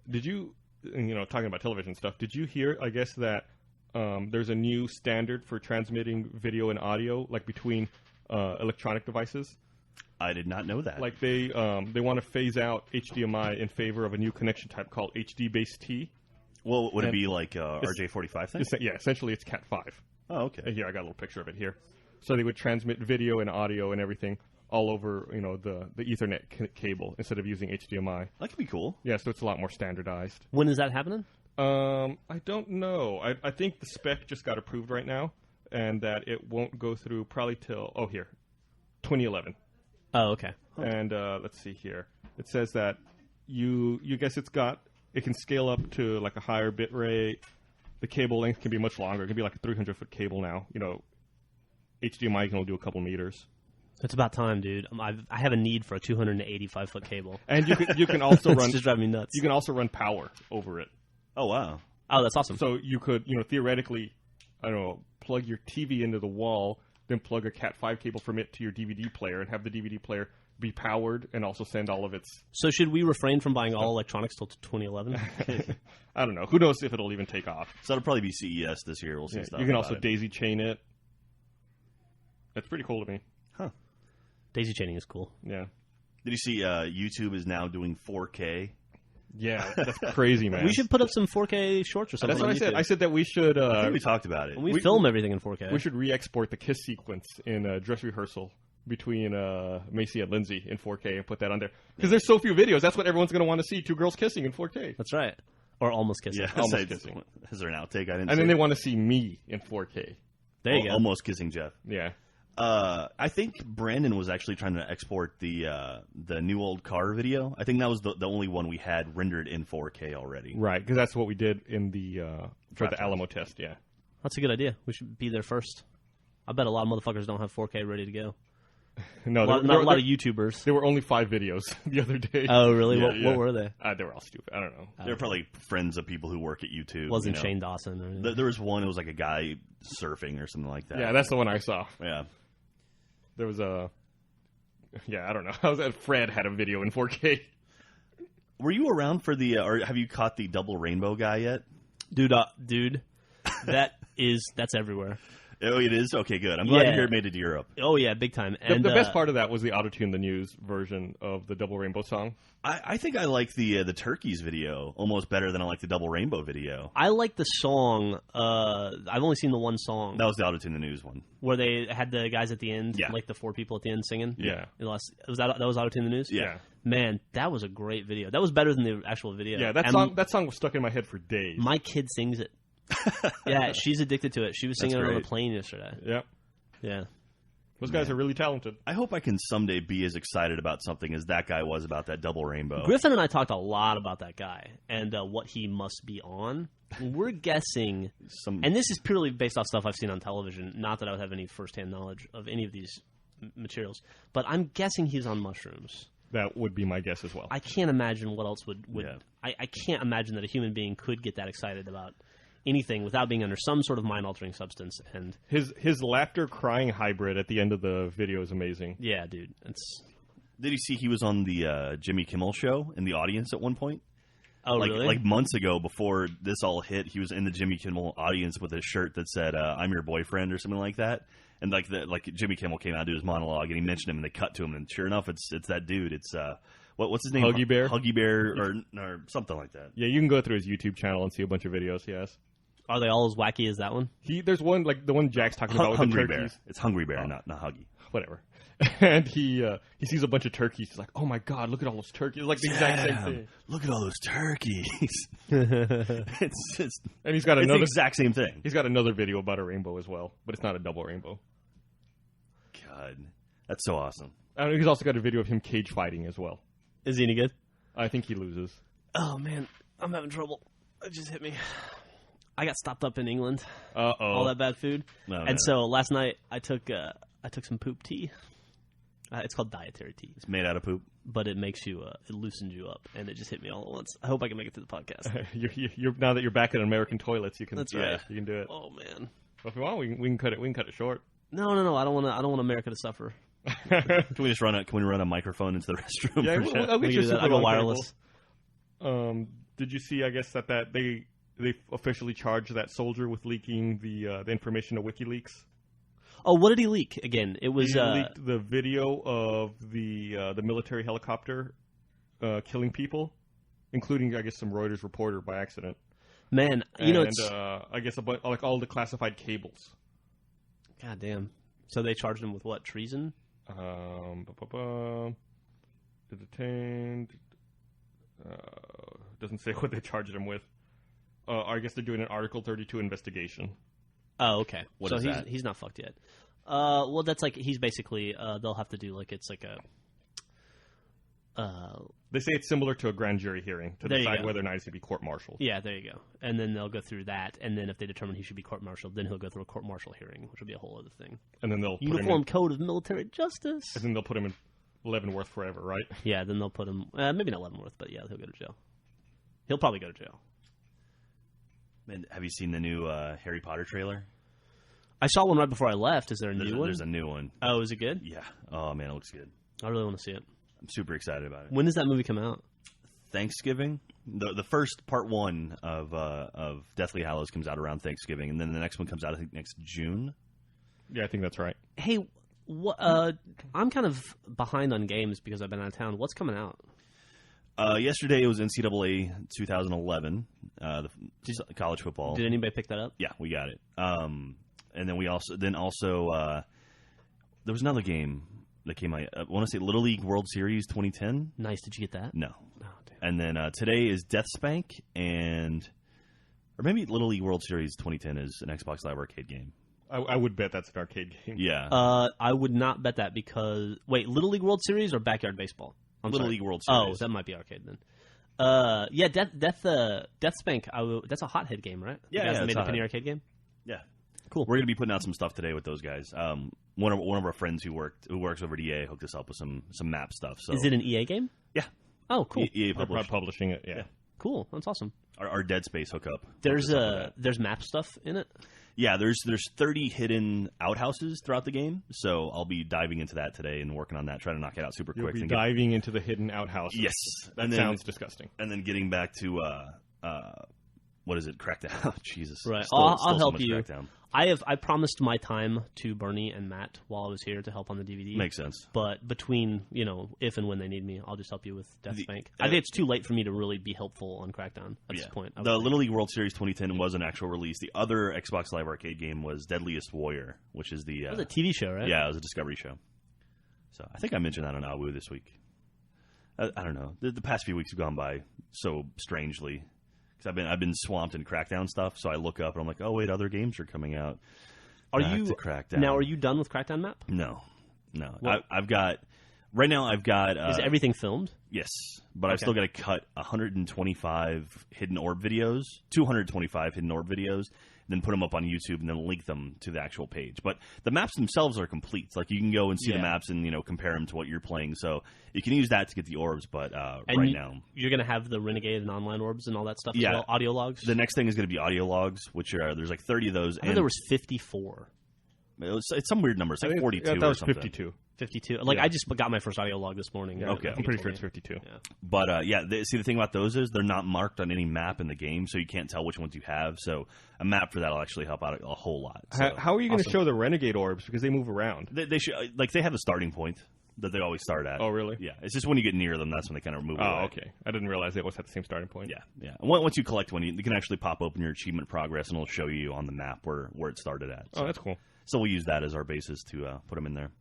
Did you, talking about television stuff, did you hear, I guess, that there's a new standard for transmitting video and audio, like between electronic devices? I did not know that. Like they want to phase out HDMI in favor of a new connection type called HD-based-T. Well, would it be like RJ45 thing? Yeah, essentially it's Cat 5. Oh, okay. Here, I got a little picture of it here. So they would transmit video and audio and everything all over, the Ethernet cable instead of using HDMI. That could be cool. Yeah, so it's a lot more standardized. When is that happening? I don't know. I think the spec just got approved right now, and that it won't go through probably till 2011. Oh, okay. And let's see here. It says that you guess it can scale up to like a higher bit rate. The cable length can be much longer. It can be like a 300-foot cable now. HDMI can only do a couple meters. It's about time, dude. I have a need for a 285-foot cable. And you can also run. It's just driving me nuts. You can also run power over it. Oh wow. Oh, that's awesome. So you could, theoretically, plug your TV into the wall, then plug a Cat 5 cable from it to your DVD player, and have the DVD player be powered and also send all of its. So should we refrain from buying all electronics till 2011? I don't know. Who knows if it'll even take off? So it'll probably be CES this year. We'll see stuff. You can also daisy chain it. That's pretty cool to me. Huh. Daisy chaining is cool. Yeah. Did you see YouTube is now doing 4K? Yeah, that's crazy, man. We should put up some 4K shorts or something. That's what I said. I said that we should. I think we talked about it. We film everything in 4K. We should re-export the kiss sequence in dress rehearsal between Macy and Lindsay in 4K and put that on there. Because there's so few videos. That's what everyone's going to want to see: 2 girls kissing in 4K. That's right. Or almost kissing. Yeah, almost kissing. Is there an outtake? I didn't. And then they want to see me in 4K. There you go. Almost kissing Jeff. Yeah. I think Brandon was actually trying to export the new old car video. I think that was the only one we had rendered in 4K already. Right, because that's what we did in the for the Alamo test. Yeah, that's a good idea. We should be there first. I bet a lot of motherfuckers don't have 4K ready to go. No, not a lot of YouTubers. There were only 5 videos the other day. Oh, really? Yeah, what were they? They were all stupid. I don't know. They're probably friends of people who work at YouTube. Wasn't Shane Dawson or anything? There was one. It was like a guy surfing or something like that. Yeah, that's the one I saw. Yeah. There was I don't know. Fred had a video in 4K. Were you around for the, or have you caught the double rainbow guy yet? Dude, that's everywhere. Oh, it is? Okay, good. I'm glad to hear it made it to Europe. Oh, yeah, big time. And the best part of that was the Auto-Tune the News version of the Double Rainbow song. I think I like the Turkeys video almost better than I like the Double Rainbow video. I like the song. I've only seen the one song. That was the Auto-Tune the News one. Where they had the guys at the end, like the 4 people at the end singing? Yeah. That was Auto-Tune the News? Yeah. Man, that was a great video. That was better than the actual video. Yeah, that song was stuck in my head for days. My kid sings it. Yeah, she's addicted to it. She was singing it on the plane yesterday. Yep. Yeah. Those guys are really talented. I hope I can someday be as excited about something as that guy was about that double rainbow. Griffin and I talked a lot about that guy and what he must be on. We're guessing, and this is purely based off stuff I've seen on television, not that I would have any firsthand knowledge of any of these materials, but I'm guessing he's on mushrooms. That would be my guess as well. I can't imagine what else would I can't imagine that a human being could get that excited about anything without being under some sort of mind-altering substance. And his laughter-crying hybrid at the end of the video is amazing. Yeah, dude. Did you see he was on the Jimmy Kimmel show in the audience at one point? Oh, really? Like months ago, before this all hit, he was in the Jimmy Kimmel audience with a shirt that said "I'm your boyfriend" or something like that. And like Jimmy Kimmel came out to do his monologue, and he mentioned him, and they cut to him, and sure enough, it's that dude. It's what's his name? Huggy Bear. Huggy Bear, or something like that. Yeah, you can go through his YouTube channel and see a bunch of videos he has. Are they all as wacky as that one? There's one, like the one Jack's talking about with Hungry the turkeys. Bear. It's Hungry Bear, not Huggy. Whatever. and he sees a bunch of turkeys. He's like, "Oh my god, look at all those turkeys!" Like the exact same thing. Look at all those turkeys. And he's got another the exact same thing. He's got another video about a rainbow as well, but it's not a double rainbow. God, that's so awesome. He's also got a video of him cage fighting as well. Is he any good? I think he loses. Oh man, I'm having trouble. It just hit me. I got stopped up in England. All that bad food. So last night I took some poop tea. It's called dietary tea. It's made out of poop, but it makes you it loosens you up, and it just hit me all at once. I hope I can make it through the podcast. you're now that you're back in American toilets, you can. That's right. You can do it. Oh man. Well, if you want, we can cut it. We can cut it short. No. I don't want America to suffer. Can we just run a microphone into the restroom? Yeah, I'll go wireless. Did you see? I guess that they officially charged that soldier with leaking the information to WikiLeaks. Oh, what did he leak again? It was he leaked the video of the military helicopter killing people, including I guess some Reuters reporter by accident. Man, it's I guess like all the classified cables. God damn! So they charged him with what? Treason? Detained. Doesn't say what they charged him with. I guess they're doing an Article 32 investigation. Oh, okay. What is that? He's not fucked yet. Well, that's like he's basically they'll have to do like it's like a. They say it's similar to a grand jury hearing to decide whether or not he's going to be court-martialed. Yeah, there you go. And then they'll go through that, and then if they determine he should be court-martialed, then he'll go through a court-martial hearing, which will be a whole other thing. And then they'll Uniform Code of Military Justice. And then they'll put him in Leavenworth forever, right? Yeah, then they'll put him maybe not Leavenworth, but yeah, he'll go to jail. He'll probably go to jail. Man, have you seen the new Harry Potter trailer? I saw one right before I left. Is there a new one? There's a new one. Oh, is it good? Yeah. Oh man, it looks good. I really want to see it. I'm super excited about it. When does that movie come out? Thanksgiving. The first part one of Deathly Hallows comes out around Thanksgiving, and then the next one comes out I think next June. Yeah, I think that's right. Hey, I'm kind of behind on games because I've been out of town. What's coming out? Yesterday it was NCAA 2011, the college football. Did anybody pick that up? Yeah, we got it. And then also there was another game that came out. I want to say Little League World Series 2010. Nice. Did you get that? No. Oh, damn. And then today is Death Spank or maybe Little League World Series 2010 is an Xbox Live Arcade game. I would bet that's an arcade game. Yeah. I would not bet that because wait, Little League World Series or Backyard Baseball? Little League World Series. Oh, that might be arcade then. Yeah, Death Spank. That's a Hothead game, right? Yeah, you guys made the Penny Arcade game. Yeah, cool. We're gonna be putting out some stuff today with those guys. One of our friends who works over at EA hooked us up with some map stuff. So is it an EA game? Yeah. Oh, cool. EA publishing it. Yeah. Cool. That's awesome. Our Dead Space hookup. There's map stuff in it. Yeah, there's 30 hidden outhouses throughout the game, so I'll be diving into that today and working on that, trying to knock it out super quick. You'll be diving into the hidden outhouses. Yes. That sounds disgusting. And then getting back to, what is it, Crackdown? Jesus. Right. Still I'll help so you. Crackdown. I promised my time to Bernie and Matt while I was here to help on the DVD. Makes sense. But between, if and when they need me, I'll just help you with Death Spank. I think it's too late for me to really be helpful on Crackdown at this point. The Little League World Series 2010 was an actual release. The other Xbox Live Arcade game was Deadliest Warrior, which is the... it was a TV show, right? Yeah, it was a Discovery show. So I think I mentioned that on Awu this week. I don't know. The past few weeks have gone by so strangely. I've been swamped in Crackdown stuff, so I look up and I'm like, oh wait, other games are coming out. Are you done with Crackdown map? No. I've got is everything filmed? Yes, but I've still got to cut 225 hidden orb videos, then put them up on YouTube and then link them to the actual page. But the maps themselves are complete. Like you can go and see the maps and compare them to what you're playing. So you can use that to get the orbs. But now you're going to have the Renegade and online orbs and all that stuff. Yeah, as well? Audio logs. The next thing is going to be audio logs, which are there's like 30 of those. I think there was 54. It's some weird number. It's like 42. Yeah, that was or something. 52. 52. Like I just got my first audio log this morning. Yeah, okay, I'm pretty sure it's 52. Yeah. But see the thing about those is they're not marked on any map in the game, so you can't tell which ones you have. So a map for that will actually help out a whole lot. So, how are you going to show the Renegade orbs because they move around? They should they have a starting point that they always start at. Oh, really? Yeah. It's just when you get near them, that's when they kind of move away. Oh, okay. I didn't realize they always had the same starting point. Yeah. And once you collect one, you can actually pop open your achievement progress, and it'll show you on the map where it started at. So. Oh, that's cool. So we'll use that as our basis to put them in there.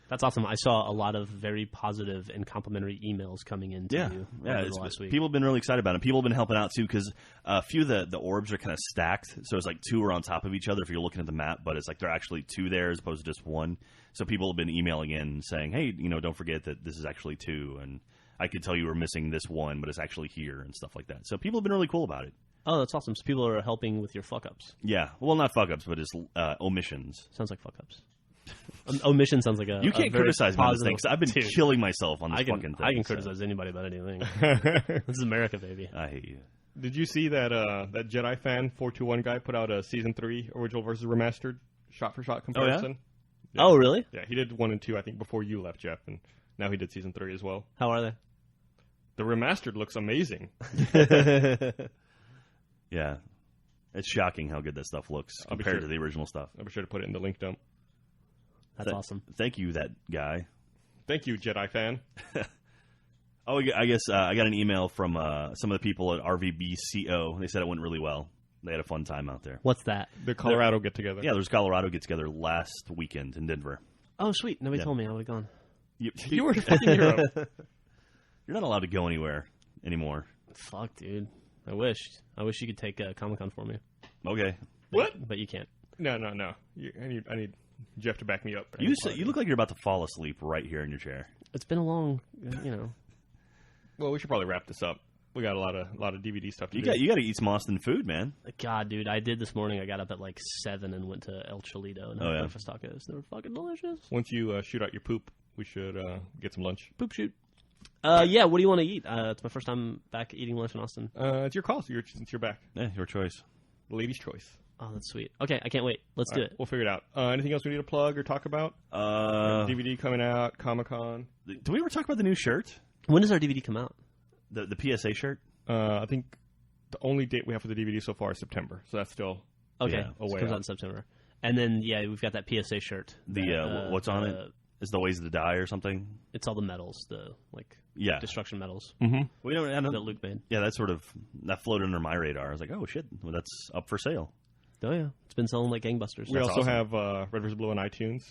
That's awesome. I saw a lot of very positive and complimentary emails coming in to you over the last week. People have been really excited about it. People have been helping out, too, because a few of the orbs are kind of stacked. So it's like 2 are on top of each other if you're looking at the map, but it's like there are actually 2 there as opposed to just 1. So people have been emailing in saying, hey, don't forget that this is actually 2, and I could tell you we're missing this 1, but it's actually here and stuff like that. So people have been really cool about it. Oh, that's awesome. So people are helping with your fuck-ups. Yeah. Well, not fuck-ups, but just omissions. Sounds like fuck-ups. Omission sounds like you can't criticize me on this thing because I've been killing myself on this fucking thing. I can criticize anybody about anything. This is America, baby. I hate you. Did you see that that Jedi fan 421 guy put out a season 3 original versus remastered shot-for-shot comparison? Yeah. Oh, really? Yeah, he did 1 and 2 I think before you left, Jeff, and now he did season 3 as well. How are they? The remastered looks amazing. Yeah, it's shocking how good that stuff looks compared to the original stuff. I'll be sure to put it in the link dump. That's awesome. Thank you, that guy. Thank you, Jedi fan. Oh, I guess I got an email from some of the people at RVBCO. They said it went really well. They had a fun time out there. What's that? The Colorado get-together. Yeah, there's Colorado get-together last weekend in Denver. Oh, sweet. Nobody told me. I would have gone. You were fucking hero. You're not allowed to go anywhere anymore. Fuck, dude. I wish you could take Comic-Con for me. Okay. But you can't. No. I need Jeff to back me up. You look like you're about to fall asleep right here in your chair. It's been a long, Well, we should probably wrap this up. We got a lot of DVD stuff to do. You got to eat some Austin food, man. God, dude, I did this morning. I got up at like 7 and went to El Cholito and had breakfast tacos. They were fucking delicious. Once you shoot out your poop, we should get some lunch. Poop shoot. Yeah, what do you want to eat? It's my first time back eating lunch in Austin. It's your call, since you're back. Yeah, your choice. Lady's choice. Oh, that's sweet. Okay, I can't wait. Let's do it. We'll figure it out. Anything else we need to plug or talk about? DVD coming out, Comic-Con. Did we ever talk about the new shirt? When does our DVD come out? The PSA shirt? I think the only date we have for the DVD so far is September, so that's still a way out. It comes out in September. And then, we've got that PSA shirt. What's on it? Is the Ways to Die or something? It's all the medals, destruction medals. Mm-hmm. We don't that Luke made. Yeah, that floated under my radar. I was like, oh shit, well, that's up for sale. Oh yeah, it's been selling like gangbusters. We also have Red vs. Blue on iTunes.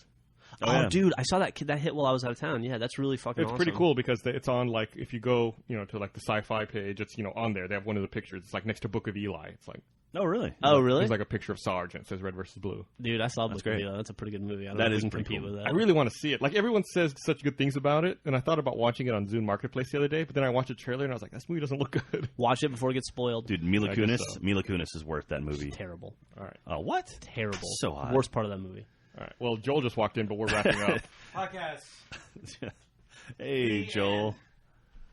Oh, dude, I saw that hit while I was out of town. Yeah, that's really fucking awesome. It's pretty cool because it's on, like, if you go, to, like, the sci-fi page, it's, on there. They have one of the pictures. It's, like, next to Book of Eli. It's, like... Oh, really? There's, like, a picture of Sarge, and it says Red vs. Blue. Dude, I saw Book of Eli. That's a pretty good movie. I don't know if we is can pretty compete cool. with that. I really want to see it. Like, everyone says such good things about it, and I thought about watching it on Zune Marketplace the other day, but then I watched the trailer, and I was like, this movie doesn't look good. Watch it before it gets spoiled. Dude, Mila Kunis is worth that movie. It's terrible. All right. Oh, what? Terrible. So hot. Worst part of that movie. All right. Well, Joel just walked in, but we're wrapping up. Podcast. Hey, Joel.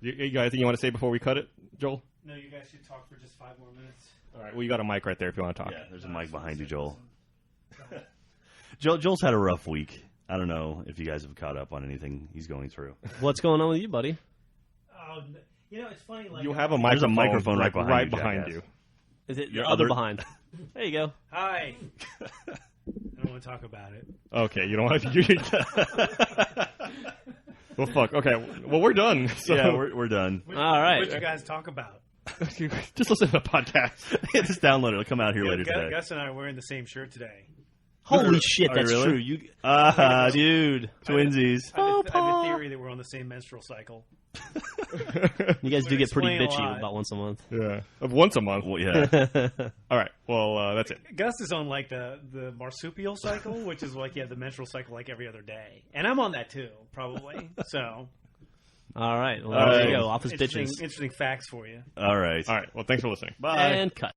You guys, anything you want to say before we cut it, Joel? No, you guys should talk for just 5 more minutes. All right. Well, you got a mic right there if you want to talk. Yeah, there's a mic behind you, Joel. Joel's had a rough week. I don't know if you guys have caught up on anything he's going through. What's going on with you, buddy? Oh, it's funny. Like, You have a There's a microphone right behind you, behind jackass. you. Is it Your your other other- behind? There you go. Hi. I don't want to talk about it. Okay, you don't want to... Well, fuck. Okay, well, we're done. So. Yeah, we're done. All right. What you guys talk about? Just listen to the podcast. Just download it. It'll come out here later today. Gus and I are wearing the same shirt today. Holy shit, Are you that's really? true. You, Dude. Twinsies. I have a theory that we're on the same menstrual cycle. you guys do Would get pretty explain a bitchy lot. about once a month. Yeah, of once a month. Well, yeah. All right. Well, that's it. Gus is on like the marsupial cycle, which is like the menstrual cycle like every other day, and I'm on that too, probably. So, all right. Well, All there you right. go. Office bitches. interesting facts for you. All right. All right. Well, thanks for listening. Bye. And cut.